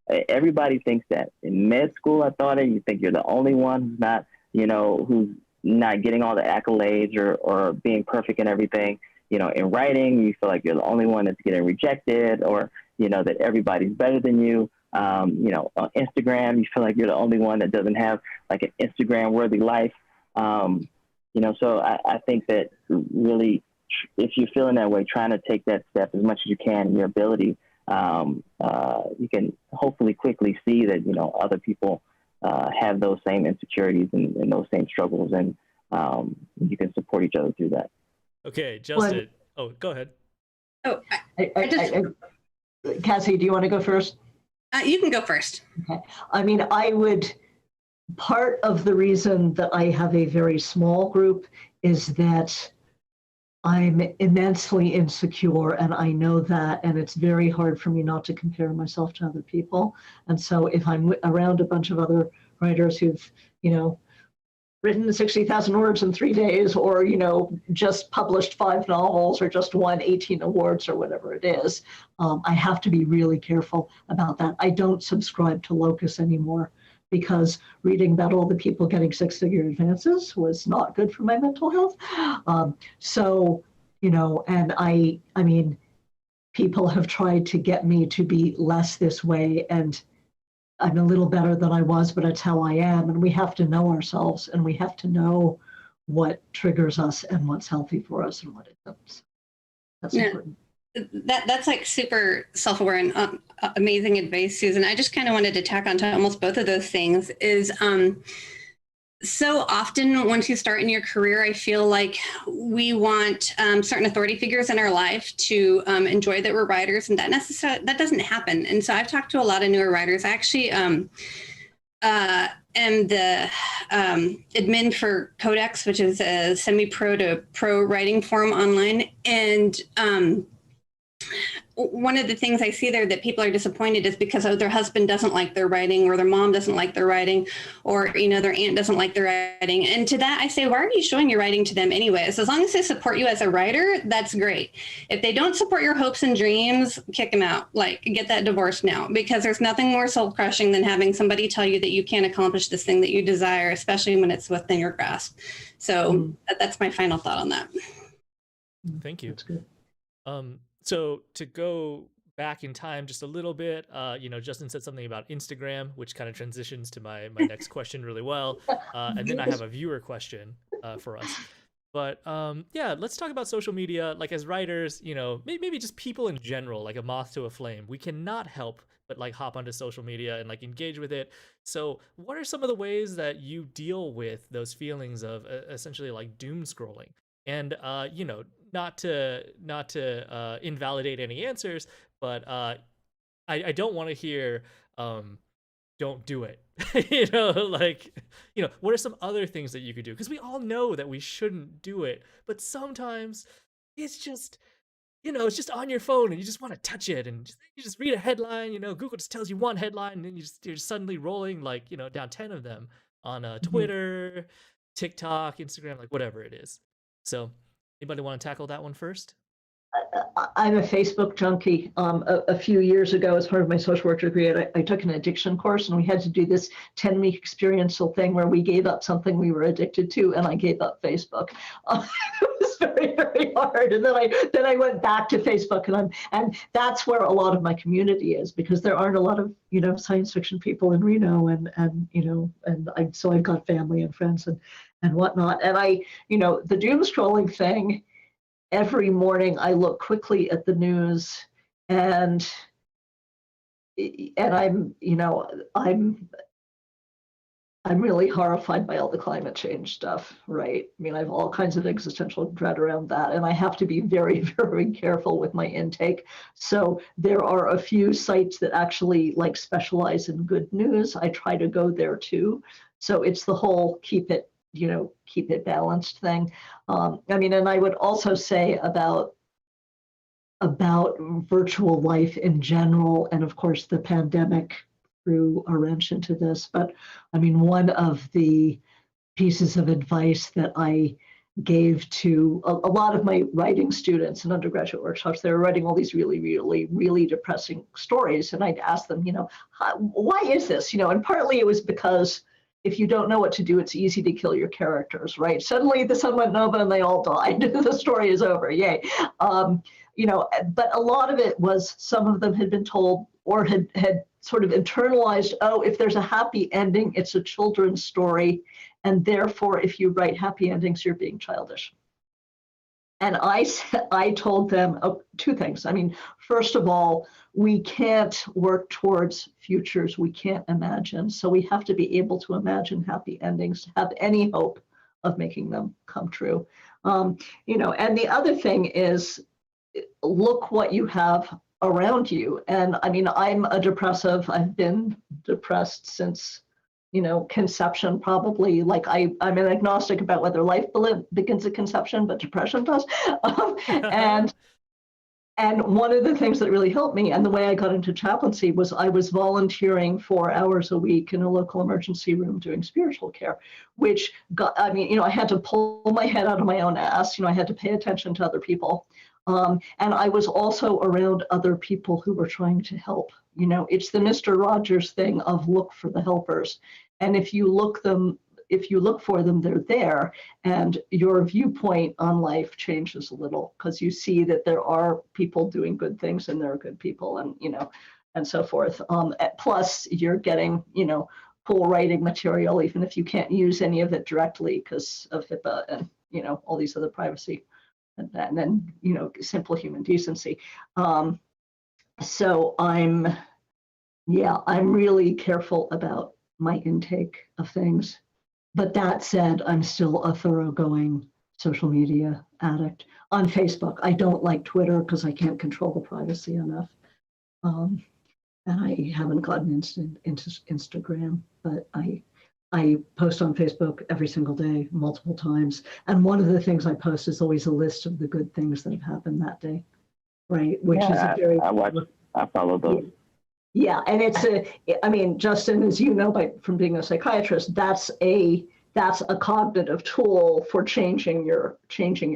everybody thinks that. In med school, I thought it. You think you're the only one who's not, who's not getting all the accolades or being perfect in everything. In writing, you feel like you're the only one that's getting rejected, or, that everybody's better than you. On Instagram, you feel like you're the only one that doesn't have like an Instagram worthy life. So I think that really, if you're feeling that way, trying to take that step as much as you can in your ability, you can hopefully quickly see that, other people have those same insecurities and those same struggles, and you can support each other through that. Okay, Justin. Go ahead. Oh, Cassie, do you want to go first? You can go first. Okay. I mean, part of the reason that I have a very small group is that I'm immensely insecure, and I know that, and it's very hard for me not to compare myself to other people. And so if I'm around a bunch of other writers who've, written 60,000 words in 3 days, or, just published 5 novels, or just won 18 awards, or whatever it is, I have to be really careful about that. I don't subscribe to Locus anymore, because reading about all the people getting 6-figure advances was not good for my mental health. And I mean, people have tried to get me to be less this way, and I'm a little better than I was, but it's how I am. And we have to know ourselves, and we have to know what triggers us and what's healthy for us and what isn't. That's important. That's like super self-aware and amazing advice, Susan. I just kind of wanted to tack on to almost both of those things is so often once you start in your career, I feel like we want certain authority figures in our life to enjoy that we're writers, and that doesn't happen. And so I've talked to a lot of newer writers. I actually am the admin for Codex, which is a semi-pro to pro writing forum online. And one of the things I see there that people are disappointed is because their husband doesn't like their writing, or their mom doesn't like their writing, or their aunt doesn't like their writing. And to that I say, why are you showing your writing to them anyways? As long as they support you as a writer, that's great. If they don't support your hopes and dreams, kick them out. Like, get that divorce now, because there's nothing more soul crushing than having somebody tell you that you can't accomplish this thing that you desire, especially when it's within your grasp. So that's my final thought on that. Thank you. That's good. So to go back in time just a little bit, Justin said something about Instagram, which kind of transitions to my next question really well. And then I have a viewer question for us. But let's talk about social media. Like, as writers, maybe just people in general, like a moth to a flame. We cannot help but like hop onto social media and like engage with it. So what are some of the ways that you deal with those feelings of essentially like doom scrolling? And not to invalidate any answers, but I don't want to hear don't do it. What are some other things that you could do? Because we all know that we shouldn't do it, but sometimes it's just it's just on your phone and you just want to touch it, and you just read a headline. Google just tells you one headline, and then you're suddenly rolling down 10 of them on Twitter, TikTok, Instagram, like whatever it is. So anybody want to tackle that one first? I'm a Facebook junkie. A few years ago, as part of my social work degree, I took an addiction course, and we had to do this 10-week experiential thing where we gave up something we were addicted to, and I gave up Facebook. It was very, very hard. And then I went back to Facebook, and that's where a lot of my community is, because there aren't a lot of science fiction people in Reno, so I've got family and friends and whatnot. And the doom scrolling thing. Every morning I look quickly at the news, and I'm really horrified by all the climate change stuff, right? I mean, I have all kinds of existential dread around that, and I have to be very, very careful with my intake. So there are a few sites that actually specialize in good news. I try to go there too. So it's the whole keep it balanced thing. And I would also say about virtual life in general, and of course the pandemic threw a wrench into this, but one of the pieces of advice that I gave to a lot of my writing students in undergraduate workshops. They were writing all these really, really, really depressing stories. And I'd ask them, why is this? And partly it was because if you don't know what to do, it's easy to kill your characters, right? Suddenly the sun went nova and they all died. The story is over, yay. But a lot of it was some of them had been told or had sort of internalized, oh, if there's a happy ending, it's a children's story. And therefore, if you write happy endings, you're being childish. And I told them two things. I mean, first of all, we can't work towards futures we can't imagine. So we have to be able to imagine happy endings, to have any hope of making them come true. And the other thing is, look what you have around you. And I mean, I'm a depressive. I've been depressed since conception, probably. Like I'm an agnostic about whether life begins at conception, but depression does. And one of the things that really helped me, and the way I got into chaplaincy, was I was volunteering 4 hours a week in a local emergency room doing spiritual care, which I had to pull my head out of my own ass. I had to pay attention to other people. And I was also around other people who were trying to help. It's the Mr. Rogers thing of look for the helpers. And if you look for them, they're there. And your viewpoint on life changes a little because you see that there are people doing good things and there are good people and so forth. Plus you're getting, full writing material, even if you can't use any of it directly because of HIPAA and, all these other privacy and then, simple human decency. So I'm really careful about my intake of things. But that said, I'm still a thoroughgoing social media addict. On Facebook, I don't like Twitter because I can't control the privacy enough. And I haven't gotten into Instagram, but I post on Facebook every single day, multiple times. And one of the things I post is always a list of the good things that have happened that day, right? Which is a very... I follow those. Yeah, and Justin, as you know from being a psychiatrist, that's a cognitive tool for changing your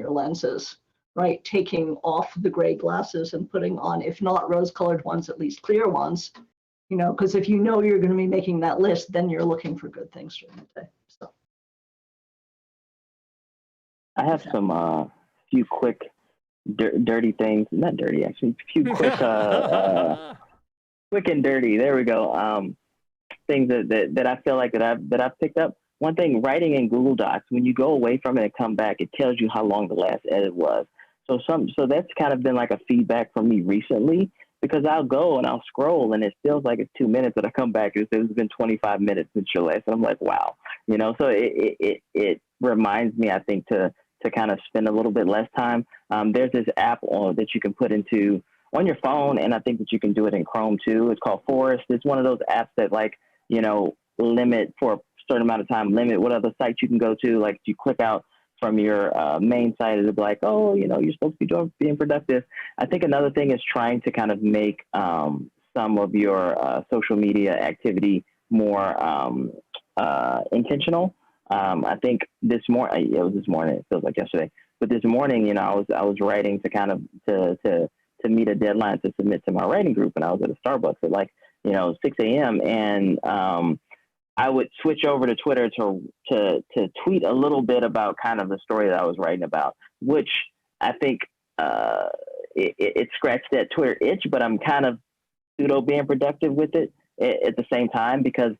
lenses, right? Taking off the gray glasses and putting on, if not rose-colored ones, at least clear ones. Because if you're going to be making that list, then you're looking for good things during the day. So I have some few quick dirty things, not dirty actually, few quick quick and dirty. There we go. Things that I feel like that I've picked up. One thing, writing in Google Docs, when you go away from it and come back, it tells you how long the last edit was. So that's kind of been like a feedback for me recently, because I'll go and I'll scroll and it feels like it's 2 minutes, and I come back and it's been 25 minutes since your last. And I'm like, wow, So it reminds me, I think, to kind of spend a little bit less time. There's this app that you can put into on your phone, and I think that you can do it in Chrome too. It's called Forest. It's one of those apps that limit for a certain amount of time, limit what other sites you can go to. Like if you click out from your main site, it'll be like, oh, you're supposed to be being productive. I think another thing is trying to kind of make some of your social media activity more intentional. I think it was this morning, it feels like yesterday, but this morning, I was writing to kind of to meet a deadline to submit to my writing group, and I was at a Starbucks at 6 a.m. and I would switch over to Twitter to tweet a little bit about kind of the story that I was writing about, which I think it scratched that Twitter itch, but I'm kind of pseudo being productive with it at the same time, because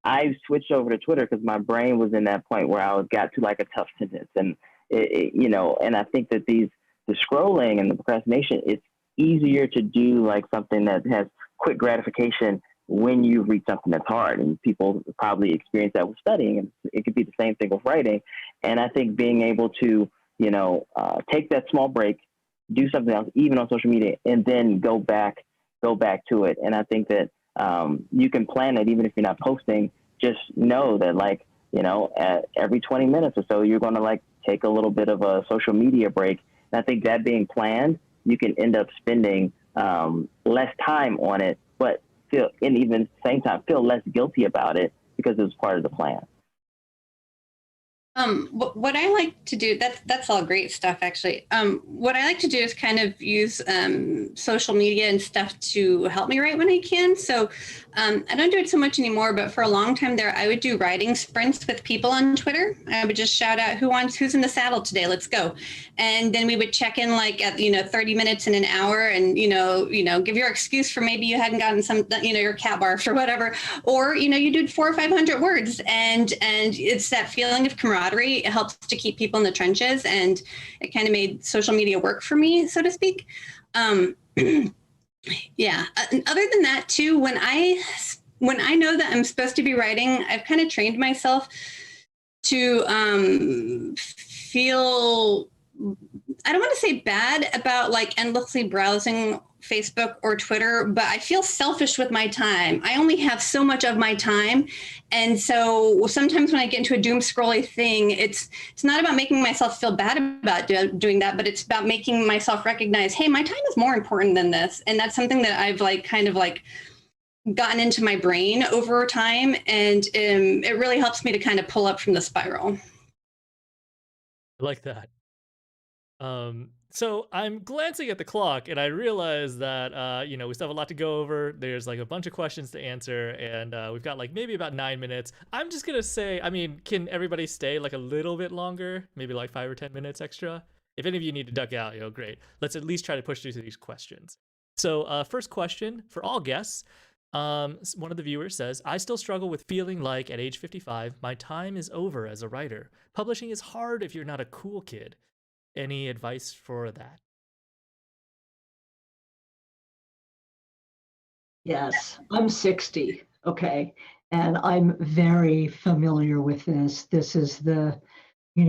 I switched over to Twitter because my brain was in that point where I got to like a tough sentence, and and I think that the scrolling and the procrastination, it's easier to do like something that has quick gratification when you read something that's hard, and people probably experience that with studying, and it could be the same thing with writing. And I think being able to, take that small break, do something else, even on social media, and then go back to it. And I think that you can plan it even if you're not posting. Just know that at every 20 minutes or so, you're going to take a little bit of a social media break. And I think that being planned, you can end up spending less time on it, but even at the same time, feel less guilty about it because it was part of the plan. What I like to do, that's all great stuff, actually. What I like to do is kind of use social media and stuff to help me write when I can. So I don't do it so much anymore, but for a long time there, I would do writing sprints with people on Twitter. I would just shout out who's in the saddle today, let's go. And then we would check in like at 30 minutes in an hour, and give your excuse for maybe you hadn't gotten some your cat barfed or whatever, or you did 400 or 500 words, and it's that feeling of camaraderie. It helps to keep people in the trenches, and it kind of made social media work for me, so to speak. Yeah. Other than that, too, when I know that I'm supposed to be writing, I've kind of trained myself to feel, I don't want to say bad about like endlessly browsing Facebook or Twitter, but I feel selfish with my time. I only have so much of my time. And so sometimes when I get into a doom scrolly thing, it's not about making myself feel bad about doing that, but it's about making myself recognize, hey, my time is more important than this. And that's something that I've kind of gotten into my brain over time. And it really helps me to kind of pull up from the spiral. I like that. So I'm glancing at the clock, and I realize that we still have a lot to go over. There's like a bunch of questions to answer, and we've got like maybe about 9 minutes. I'm just gonna say, can everybody stay like a little bit longer? Maybe like 5 or 10 minutes extra? If any of you need to duck out, great. Let's at least try to push through these questions. So first question for all guests. One of the viewers says, I still struggle with feeling like at age 55, my time is over as a writer. Publishing is hard if you're not a cool kid. Any advice for that? Yes, I'm 60, okay, and I'm very familiar with this. This is the, either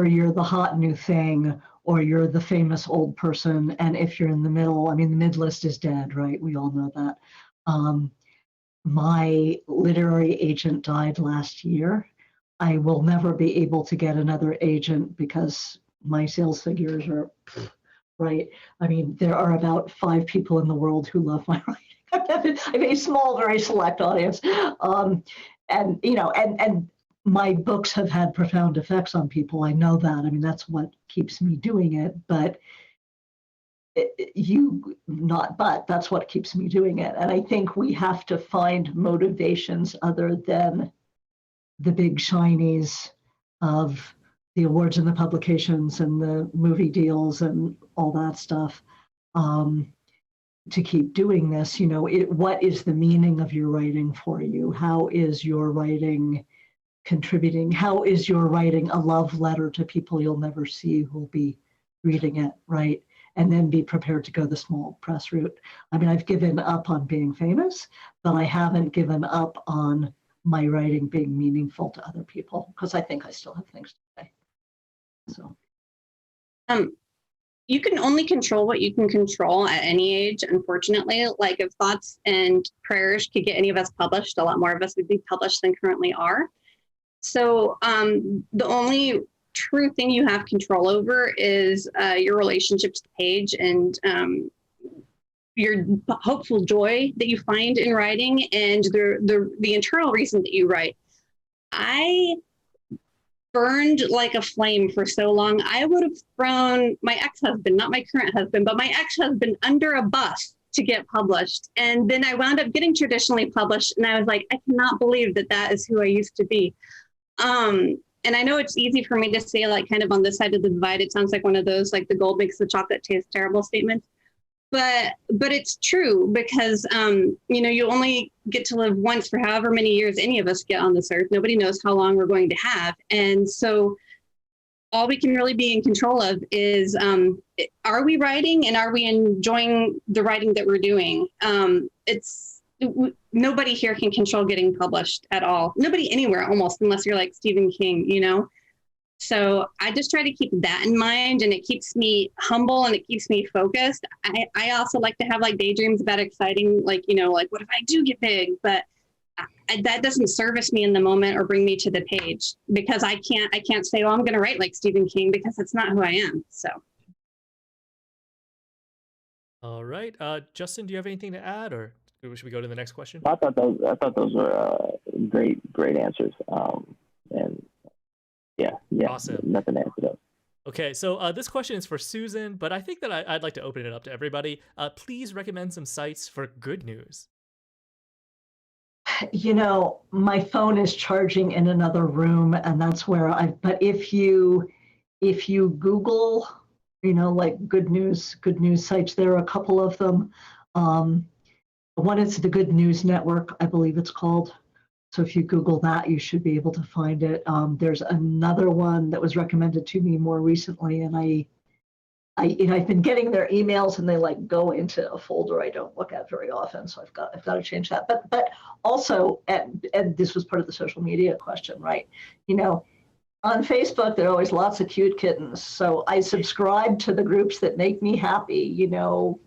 you're the hot new thing or you're the famous old person, and if you're in the middle, the mid list is dead, right? We all know that. My literary agent died last year. I will never be able to get another agent because my sales figures are right. There are about 5 people in the world who love my writing. I have a small, very select audience. And my books have had profound effects on people. I know that. That's what keeps me doing it. But that's what keeps me doing it. And I think we have to find motivations other than the big shinies of the awards and the publications and the movie deals and all that stuff, to keep doing this. What is the meaning of your writing for you? How is your writing contributing? How is your writing a love letter to people you'll never see who'll be reading it, right? And then be prepared to go the small press route. I've given up on being famous, but I haven't given up on my writing being meaningful to other people, because I think I still have things to say. So, you can only control what you can control at any age, unfortunately. Like if thoughts and prayers could get any of us published, a lot more of us would be published than currently are. So the only true thing you have control over is your relationship to the page, and your hopeful joy that you find in writing, and the internal reason that you write. I burned like a flame for so long. I would have thrown my ex-husband, not my current husband, but my ex-husband under a bus to get published. And then I wound up getting traditionally published. And I was like, I cannot believe that is who I used to be. And I know it's easy for me to say, like, kind of on this side of the divide, it sounds like one of those, like, the gold makes the chocolate taste terrible statements. But it's true, because, you only get to live once for however many years any of us get on this earth. Nobody knows how long we're going to have. And so all we can really be in control of is, are we writing, and are we enjoying the writing that we're doing? Nobody here can control getting published at all. Nobody anywhere, almost, unless you're like Stephen King, So I just try to keep that in mind, and it keeps me humble and it keeps me focused. I also like to have like daydreams about exciting, like, like what if I do get big, but that doesn't service me in the moment or bring me to the page, because I can't say, I'm going to write like Stephen King, because that's not who I am. So. All right. Justin, do you have anything to add, or Should we go to the next question? I thought those were great answers. And yeah, Awesome. Nothing to answer those. Okay, so this question is for Susan, but I think that I'd like to open it up to everybody. Please recommend some sites for good news. You know, my phone is charging in another room, and that's where but if you Google, you know, like good news sites, there are a couple of them. One is the Good News Network, I believe it's called. So if you Google that, you should be able to find it. There's another one that was recommended to me more recently, and I've been getting their emails, and they like go into a folder I don't look at very often. So I've got to change that. But also, and this was part of the social media question, right? You know, on Facebook, there are always lots of cute kittens. So I subscribe to the groups that make me happy. You know,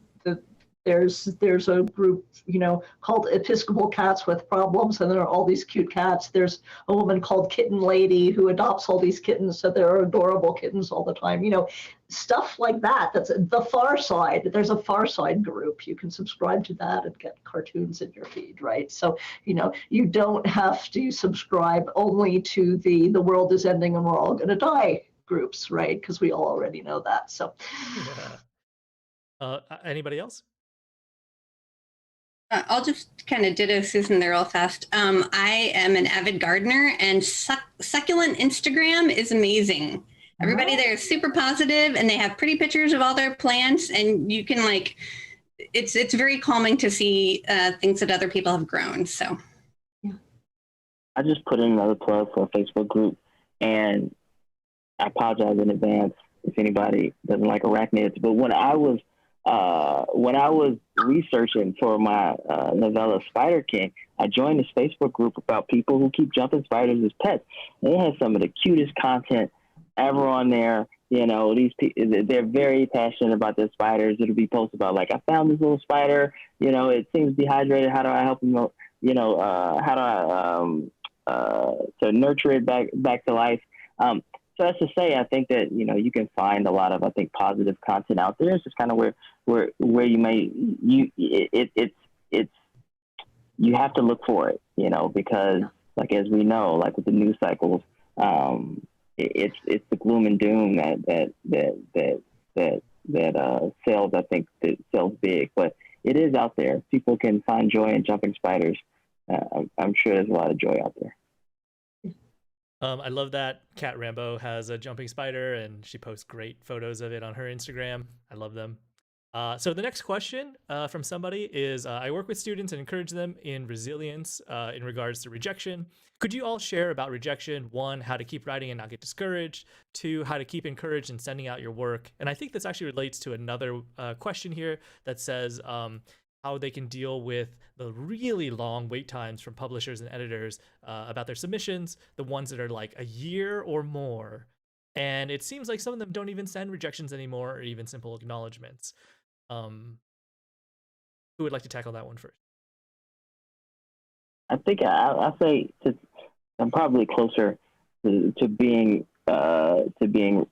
there's a group, you know, called Episcopal Cats with Problems, and there are all these cute cats. There's a woman called Kitten Lady who adopts all these kittens, so there are adorable kittens all the time. You know, stuff like that. That's the Far Side. There's a Far Side group. You can subscribe to that and get cartoons in your feed, right? So, you know, you don't have to subscribe only to the world is ending and we're all going to die groups, right? Because we all already know that. So, yeah. Anybody else? I'll just kind of ditto Susan there real fast. I am an avid gardener, and succulent Instagram is amazing. Everybody there is super positive, and they have pretty pictures of all their plants, and you can like, it's very calming to see things that other people have grown. So, yeah. I just put in another plug for a Facebook group, and I apologize in advance if anybody doesn't like arachnids. But when I was researching for my novella Spider King, I joined this Facebook group about people who keep jumping spiders as pets. And they had some of the cutest content ever on there. You know, these people, they're very passionate about their spiders. It'll be posted about, like, I found this little spider, you know, it seems dehydrated. How do I help him? You know, how do I to nurture it back to life? So that's to say, I think that, you know, you can find a lot of, I think, positive content out there. It's just kind of where you may, you have to look for it, you know, because, like, as we know, like with the news cycles, it's the gloom and doom that sells, I think, that sells big, but it is out there. People can find joy in jumping spiders. I'm sure there's a lot of joy out there. I love that Cat Rambo has a jumping spider, and she posts great photos of it on her Instagram. I love them. So the next question from somebody is, I work with students and encourage them in resilience in regards to rejection. Could you all share about rejection? 1, how to keep writing and not get discouraged. 2, how to keep encouraged in sending out your work. And I think this actually relates to another question here that says how they can deal with the really long wait times from publishers and editors about their submissions, the ones that are like a year or more. And it seems like some of them don't even send rejections anymore, or even simple acknowledgments. Who would like to tackle that one first? I think I'll say I'm probably closer to being in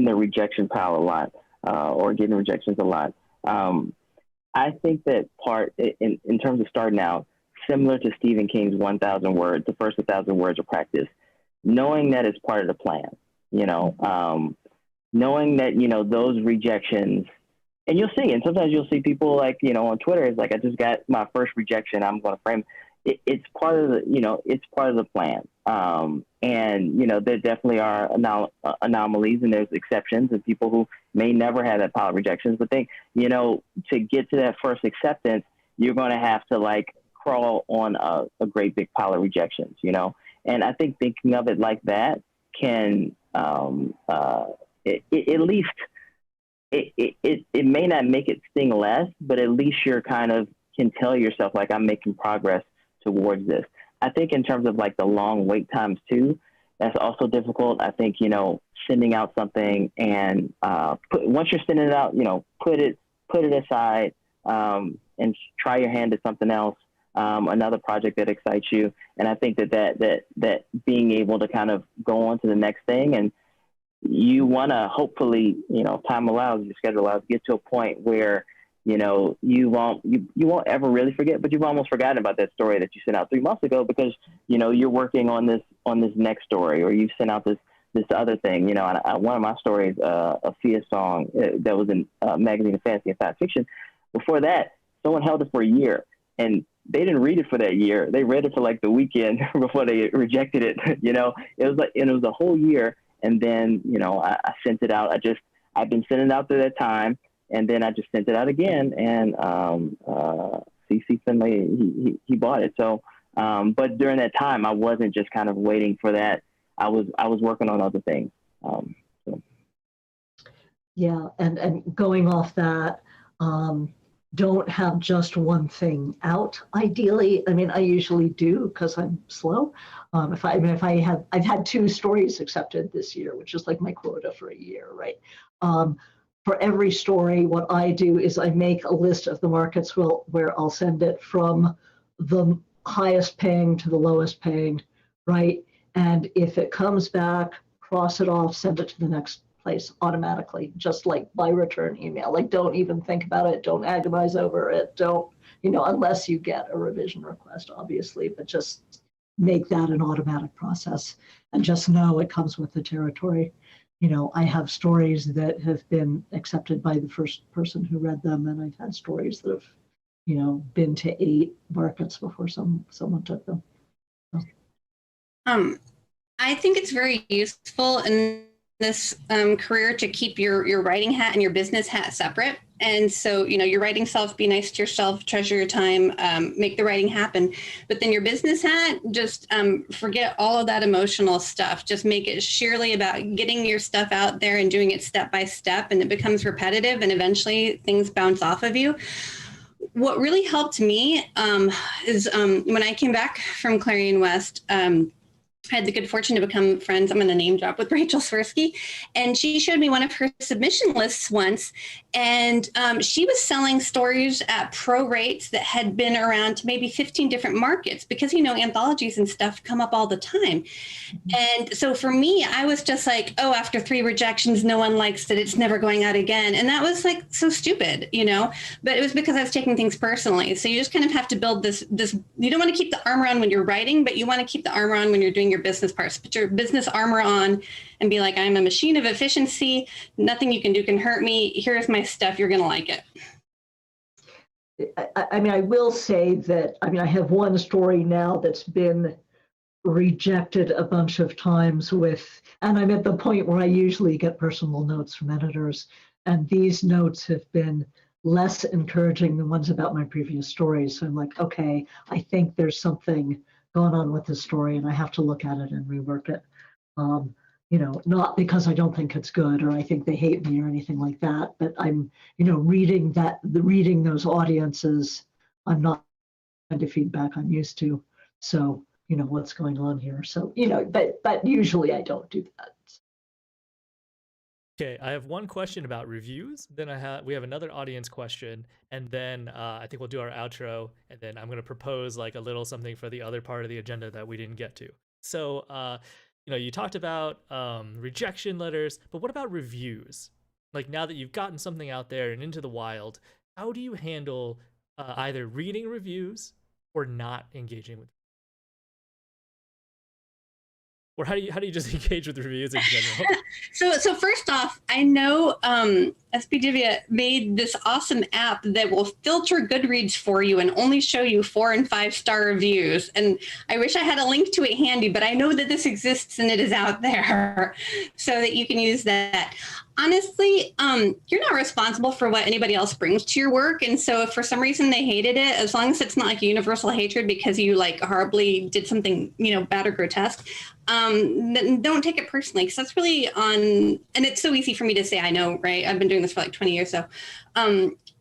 the rejection pile a lot, or getting rejections a lot. I think that part in terms of starting out, similar to Stephen King's 1,000 words, the first 1,000 words of practice, knowing that it's part of the plan, you know, knowing that, you know, those rejections, and you'll see, and sometimes you'll see people like, you know, on Twitter, it's like, I just got my first rejection, I'm going to frame it. It's part of the, you know, it's part of the plan. And, you know, there definitely are anomalies, and there's exceptions, and people who may never have that pile of rejections, but they, you know, to get to that first acceptance, you're going to have to like crawl on a great big pile of rejections, you know? And I think thinking of it like that can, at least, it may not make it sting less, but at least you're kind of can tell yourself, like, I'm making progress towards this. I think in terms of like the long wait times too, that's also difficult. I think, you know, sending out something and once you're sending it out, you know, put it aside and try your hand at something else, another project that excites you. And I think that being able to kind of go on to the next thing, and you want to hopefully, you know, if time allows, your schedule allows, get to a point where you won't ever really forget, but you've almost forgotten about that story that you sent out 3 months ago because, you're working on this next story, or you've sent out this other thing. And one of my stories, a Sia song that was in a magazine of fantasy and science fiction. Before that, someone held it for a year, and they didn't read it for that year. They read it for like the weekend before they rejected it. It was a whole year. And then, I sent it out. I've been sending it out through that time. And then I just sent it out again, and CC Finlay, he bought it. So, but during that time, I wasn't just kind of waiting for that. I was working on other things. So. Yeah, and going off that, don't have just one thing out. Ideally, I mean, I usually do because I'm slow. I've had 2 stories accepted this year, which is like my quota for a year, right? For every story, what I do is I make a list of the markets where I'll send it from the highest paying to the lowest paying, right? And if it comes back, cross it off, send it to the next place automatically, just like by return email. Like, don't even think about it. Don't agonize over it. Don't, unless you get a revision request, obviously, but just make that an automatic process and just know it comes with the territory. I have stories that have been accepted by the first person who read them, and I've had stories that have, been to 8 markets before someone took them. So. I think it's very useful in this career to keep your writing hat and your business hat separate. And so, your writing self, be nice to yourself, treasure your time, make the writing happen. But then your business hat, just forget all of that emotional stuff. Just make it sheerly about getting your stuff out there and doing it step by step. And it becomes repetitive, and eventually things bounce off of you. What really helped me is when I came back from Clarion West, I had the good fortune to become friends. I'm going to name drop with Rachel Swirsky, and she showed me one of her submission lists once, and she was selling stories at pro rates that had been around to maybe 15 different markets because, anthologies and stuff come up all the time. And so for me, I was just like, oh, after 3 rejections, no one likes it. It's never going out again. And that was like so stupid, but it was because I was taking things personally. So you just kind of have to build this, you don't want to keep the armor on when you're writing, but you want to keep the armor on when you're doing your business parts. Put your business armor on and be like, I'm a machine of efficiency. Nothing you can do can hurt me. Here's my stuff. You're going to like it. I will say that, I have one story now that's been rejected a bunch of times and I'm at the point where I usually get personal notes from editors, and these notes have been less encouraging than ones about my previous stories. So I'm like, okay, I think there's something going on with this story and I have to look at it and rework it. Not because I don't think it's good or I think they hate me or anything like that, but I'm, reading those audiences, I'm not the feedback I'm used to. So, what's going on here. So, but usually I don't do that. Okay, I have one question about reviews. Then we have another audience question, and then I think we'll do our outro, and then I'm going to propose like a little something for the other part of the agenda that we didn't get to. So, you talked about rejection letters, but what about reviews? Like, now that you've gotten something out there and into the wild, how do you handle either reading reviews or not engaging with? Or how do you just engage with reviews in general? So first off, I know SB Divya made this awesome app that will filter Goodreads for you and only show you 4 and 5 star reviews. And I wish I had a link to it handy, but I know that this exists and it is out there so that you can use that. Honestly, you're not responsible for what anybody else brings to your work. And so if for some reason they hated it, as long as it's not like a universal hatred because you like horribly did something, bad or grotesque, then don't take it personally, because that's really on, and it's so easy for me to say, I know, right? I've been doing this for like 20 years.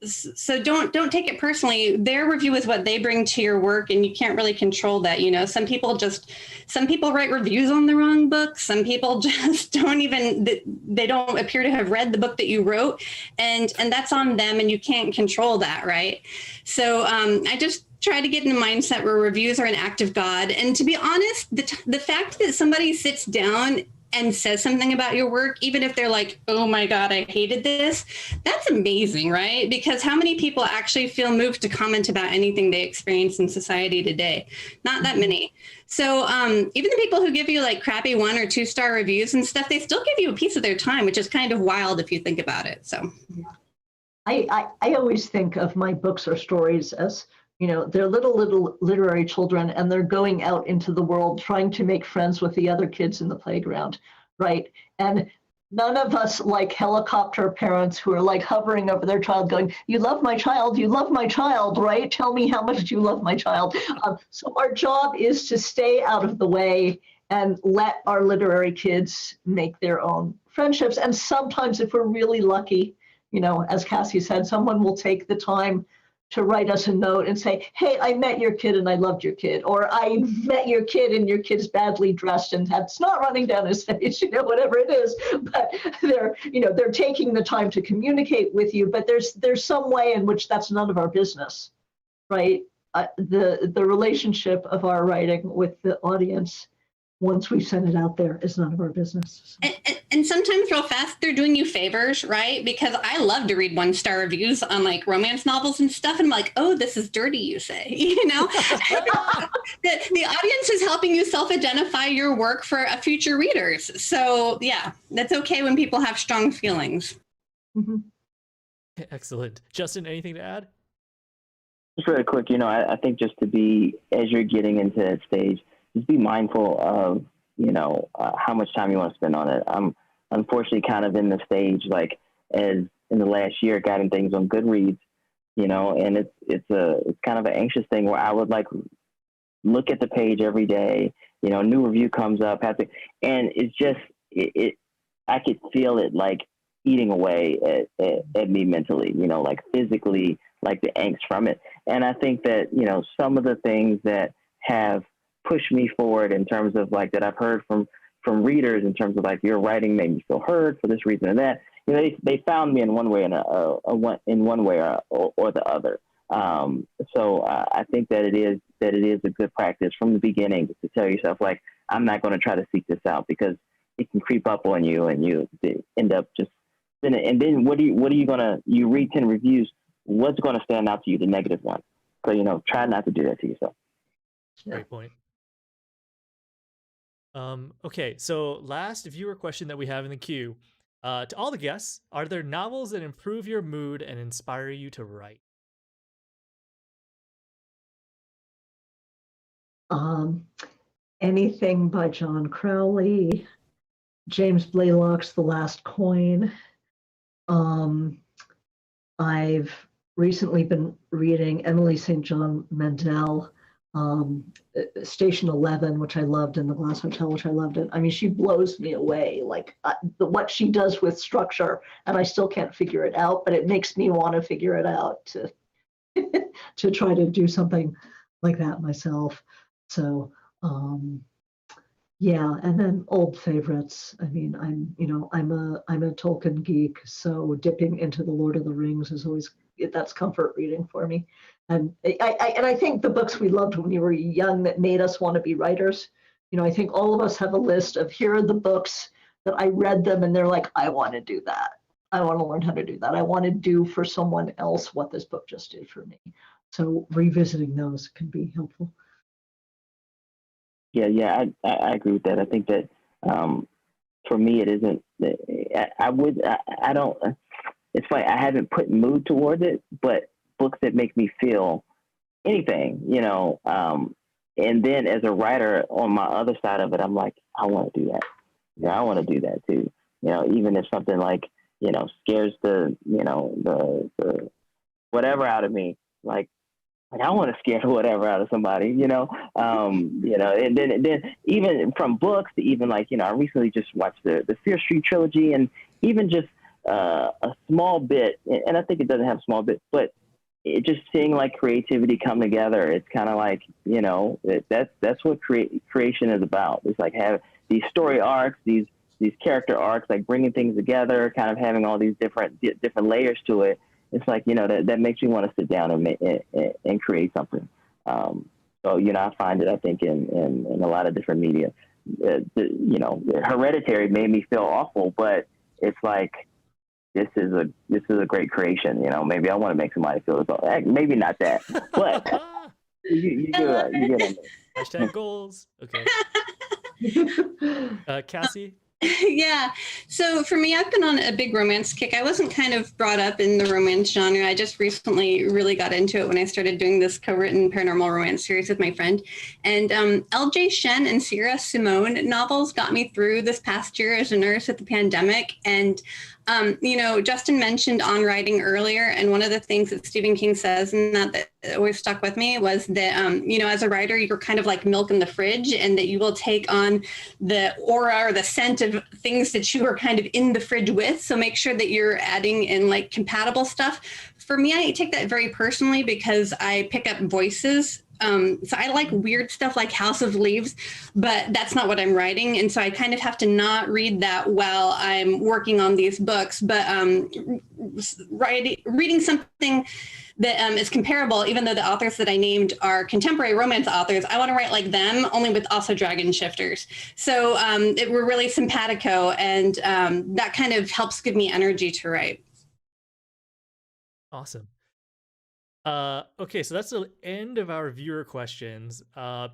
So don't take it personally. Their review is what they bring to your work, and you can't really control that. Some people write reviews on the wrong book. Some people just they don't appear to have read the book that you wrote, and that's on them, and you can't control that, right? So I just try to get in a mindset where reviews are an act of God. And to be honest, the fact that somebody sits down and says something about your work, even if they're like, oh my God, I hated this, that's amazing, right? Because how many people actually feel moved to comment about anything they experience in society today? Not that many. So even the people who give you like crappy 1 or 2 star reviews and stuff, they still give you a piece of their time, which is kind of wild if you think about it. So I always think of my books or stories as, they're little literary children, and they're going out into the world trying to make friends with the other kids in the playground, right? And none of us like helicopter parents who are like hovering over their child going, you love my child, right? Tell me how much you love my child. So our job is to stay out of the way and let our literary kids make their own friendships. And sometimes if we're really lucky, as Cassie said, someone will take the time to write us a note and say, hey, I met your kid and I loved your kid, or I met your kid and your kid's badly dressed and had snot running down his face, whatever it is. But they're taking the time to communicate with you, but there's some way in which that's none of our business, right? The relationship of our writing with the audience, once we send it out there, is none of our business. And sometimes real fast, they're doing you favors, right? Because I love to read 1-star reviews on like romance novels and stuff. And I'm like, oh, this is dirty, you say, the audience is helping you self-identify your work for future readers. So yeah, that's okay when people have strong feelings. Mm-hmm. Excellent. Justin, anything to add? Just really quick, I think just to be, as you're getting into that stage, just be mindful of, how much time you want to spend on it. I'm unfortunately kind of in the stage, like as in the last year, getting things on Goodreads, and it's kind of an anxious thing where I would like look at the page every day, a new review comes up, and it's just, I could feel it like eating away at me mentally, like physically, like the angst from it. And I think that, some of the things that have pushed me forward in terms of like that I've heard from readers in terms of like your writing made me feel heard for this reason or that, they found me in one way or the other. So I think that it is a good practice from the beginning to tell yourself like, I'm not going to try to seek this out because it can creep up on you and you end up just, and then what are you going to, you read 10 reviews, what's going to stand out to you, the negative one? So, try not to do that to yourself. Great point. Okay, so last viewer question that we have in the queue. To all the guests, are there novels that improve your mood and inspire you to write? Anything by John Crowley, James Blaylock's The Last Coin. I've recently been reading Emily St. John Mandel, Station 11, which I loved, and The Glass Hotel, which I loved. And I mean, she blows me away, like what she does with structure, and I still can't figure it out, but it makes me want to figure it out to to try to do something like that myself. So yeah, and then old favorites. I mean, I'm a Tolkien geek, so dipping into the Lord of the Rings is always, that's comfort reading for me. And I think the books we loved when we were young that made us want to be writers. I think all of us have a list of, here are the books that I read them and they're like, I want to do that. I want to learn how to do that. I want to do for someone else what this book just did for me. So revisiting those can be helpful. Yeah, I agree with that. I think that for me, it isn't. I don't. It's funny. I haven't put mood towards it, but books that make me feel anything, and then as a writer on my other side of it, I'm like, I want to do that. I want to do that too. Even if something like scares the whatever out of me, like I want to scare whatever out of somebody, and then even from books to even like, I recently just watched the Fear Street trilogy, and even just a small bit, and I think it doesn't have a small bit, but it just seeing like creativity come together. It's kind of like, that's what creation is about. It's like have these story arcs, these character arcs, like bringing things together, kind of having all these different layers to it. It's like, that makes you want to sit down and create something. So, I find it, I think, in a lot of different media. Hereditary made me feel awful, but it's like, this is a great creation. Maybe I want to make somebody feel this. Maybe not that, but you get it. Hashtag goals. Okay. Cassie? Yeah. So for me, I've been on a big romance kick. I wasn't kind of brought up in the romance genre. I just recently really got into it when I started doing this co-written paranormal romance series with my friend. And L.J. Shen and Sierra Simone novels got me through this past year as a nurse at the pandemic. And Justin mentioned on writing earlier, and one of the things that Stephen King says, and that always stuck with me, was that, as a writer, you're kind of like milk in the fridge, and that you will take on the aura or the scent of things that you are kind of in the fridge with. So make sure that you're adding in like compatible stuff. For me, I take that very personally because I pick up voices. So I like weird stuff like House of Leaves, but that's not what I'm writing. And so I kind of have to not read that while I'm working on these books, but reading something that is comparable, even though the authors that I named are contemporary romance authors, I want to write like them, only with also dragon shifters. So we're really simpatico, and that kind of helps give me energy to write. Awesome. Okay, so that's the end of our viewer questions.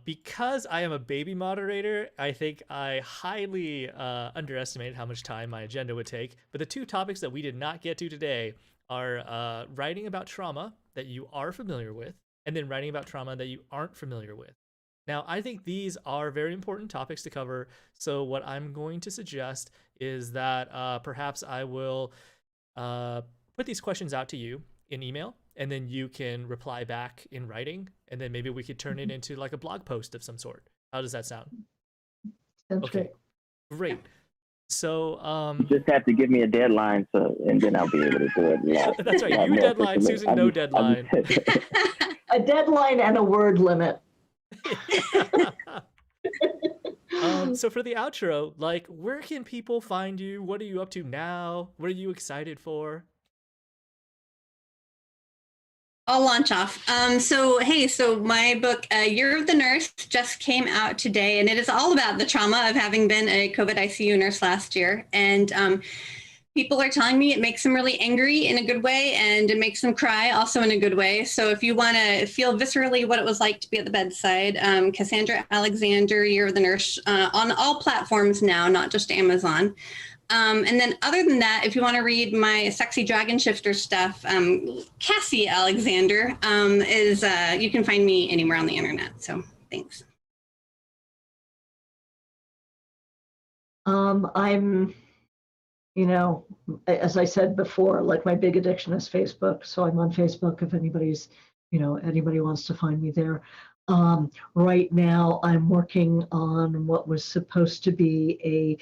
Because I am a baby moderator, I think I highly underestimated how much time my agenda would take. But the two topics that we did not get to today are writing about trauma that you are familiar with, and then writing about trauma that you aren't familiar with. Now, I think these are very important topics to cover. So what I'm going to suggest is that perhaps I will put these questions out to you in email, and then you can reply back in writing, and then maybe we could turn it into like a blog post of some sort. How does that sound? That's Okay, great. So you just have to give me a deadline, and then I'll be able to do it. Yeah, that's right. You a deadline, Susan. No deadline. A deadline and a word limit. So for the outro, like, where can people find you? What are you up to now? What are you excited for? I'll launch off. So my book, Year of the Nurse, just came out today, and it is all about the trauma of having been a COVID ICU nurse last year. And people are telling me it makes them really angry in a good way, and it makes them cry also in a good way. So if you want to feel viscerally what it was like to be at the bedside, Cassandra Alexander, Year of the Nurse, on all platforms now, not just Amazon. And then other than that, if you want to read my sexy dragon shifter stuff, Cassie Alexander is, you can find me anywhere on the internet. So thanks. I'm, as I said before, like my big addiction is Facebook. So I'm on Facebook if anybody wants to find me there. Right now I'm working on what was supposed to be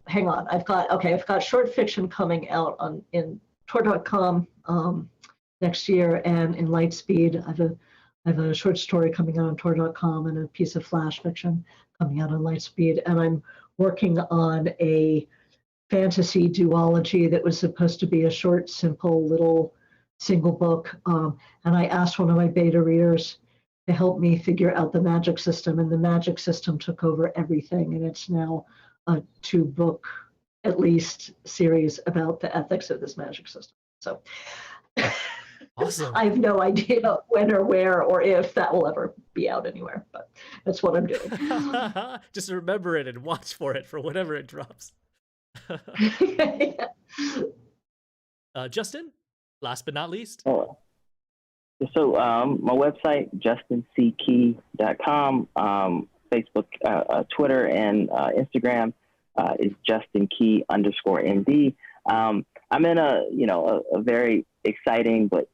hang on. I've got short fiction coming out in Tor.com next year, and in Lightspeed I have a short story coming out on Tor.com and a piece of flash fiction coming out on Lightspeed, and I'm working on a fantasy duology that was supposed to be a short, simple little single book, and I asked one of my beta readers to help me figure out the magic system, and the magic system took over everything, and it's now a 2-book, at least, series about the ethics of this magic system. So Awesome. I have no idea when or where or if that will ever be out anywhere, but that's what I'm doing. Just remember it and watch for it for whenever it drops. Justin, last but not least. Oh. So my website, justinckey.com, Facebook, Twitter, and Instagram is JustinKey_MD. I'm in a very exciting but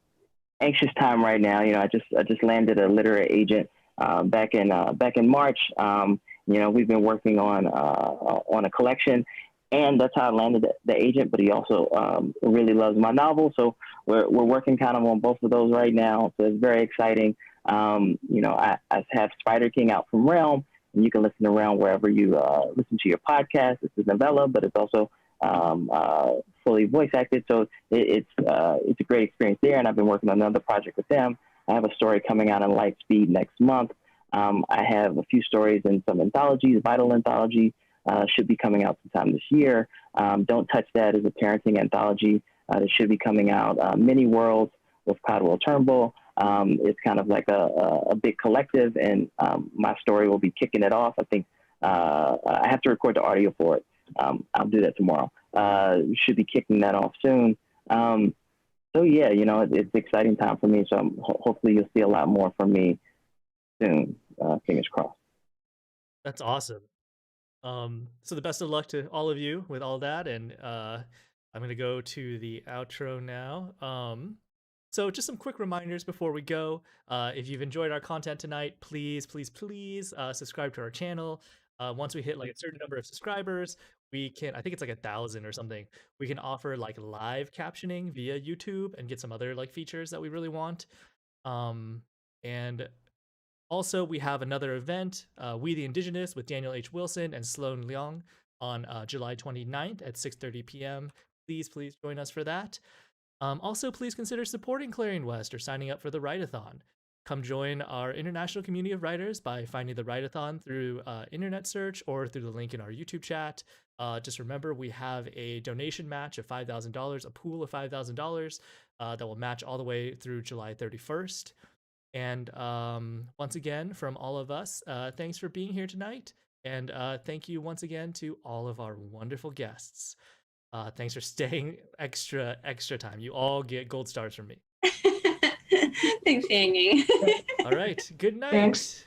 anxious time right now. I just landed a literary agent back in March. We've been working on a collection, and that's how I landed the agent. But he also really loves my novel, so we're working kind of on both of those right now. So it's very exciting. I have Spider King out from Realm, and you can listen to Realm wherever you listen to your podcast. It's a novella, but it's also fully voice acted. So it's a great experience there. And I've been working on another project with them. I have a story coming out on Lightspeed next month. I have a few stories in some anthologies. Vital Anthology should be coming out sometime this year. Don't Touch That is a parenting anthology that should be coming out. Many Worlds with Caldwell Turnbull. It's kind of like a big collective, and my story will be kicking it off. I think I have to record the audio for it. I'll do that tomorrow. Should be kicking that off soon. So yeah, you know, it's an exciting time for me. So hopefully you'll see a lot more from me soon. Fingers crossed. That's awesome. So the best of luck to all of you with all that, and I'm gonna go to the outro now. So just some quick reminders before we go. If you've enjoyed our content tonight, please subscribe to our channel. Once we hit like a certain number of subscribers, we can, I think it's like 1,000 or something, we can offer like live captioning via YouTube and get some other like features that we really want. And also we have another event, We the Indigenous, with Daniel H. Wilson and Sloan Leong on July 29th at 6:30 p.m. Please join us for that. Also, please consider supporting Clarion West or signing up for the Write-a-thon. Come join our international community of writers by finding the Write-a-thon through internet search or through the link in our YouTube chat. Just remember, we have a donation match of $5,000, a pool of $5,000 that will match all the way through July 31st. And once again, from all of us, thanks for being here tonight. And thank you once again to all of our wonderful guests. Thanks for staying extra time. You all get gold stars from me. Thanks, Yang. All right. Good night. Thanks.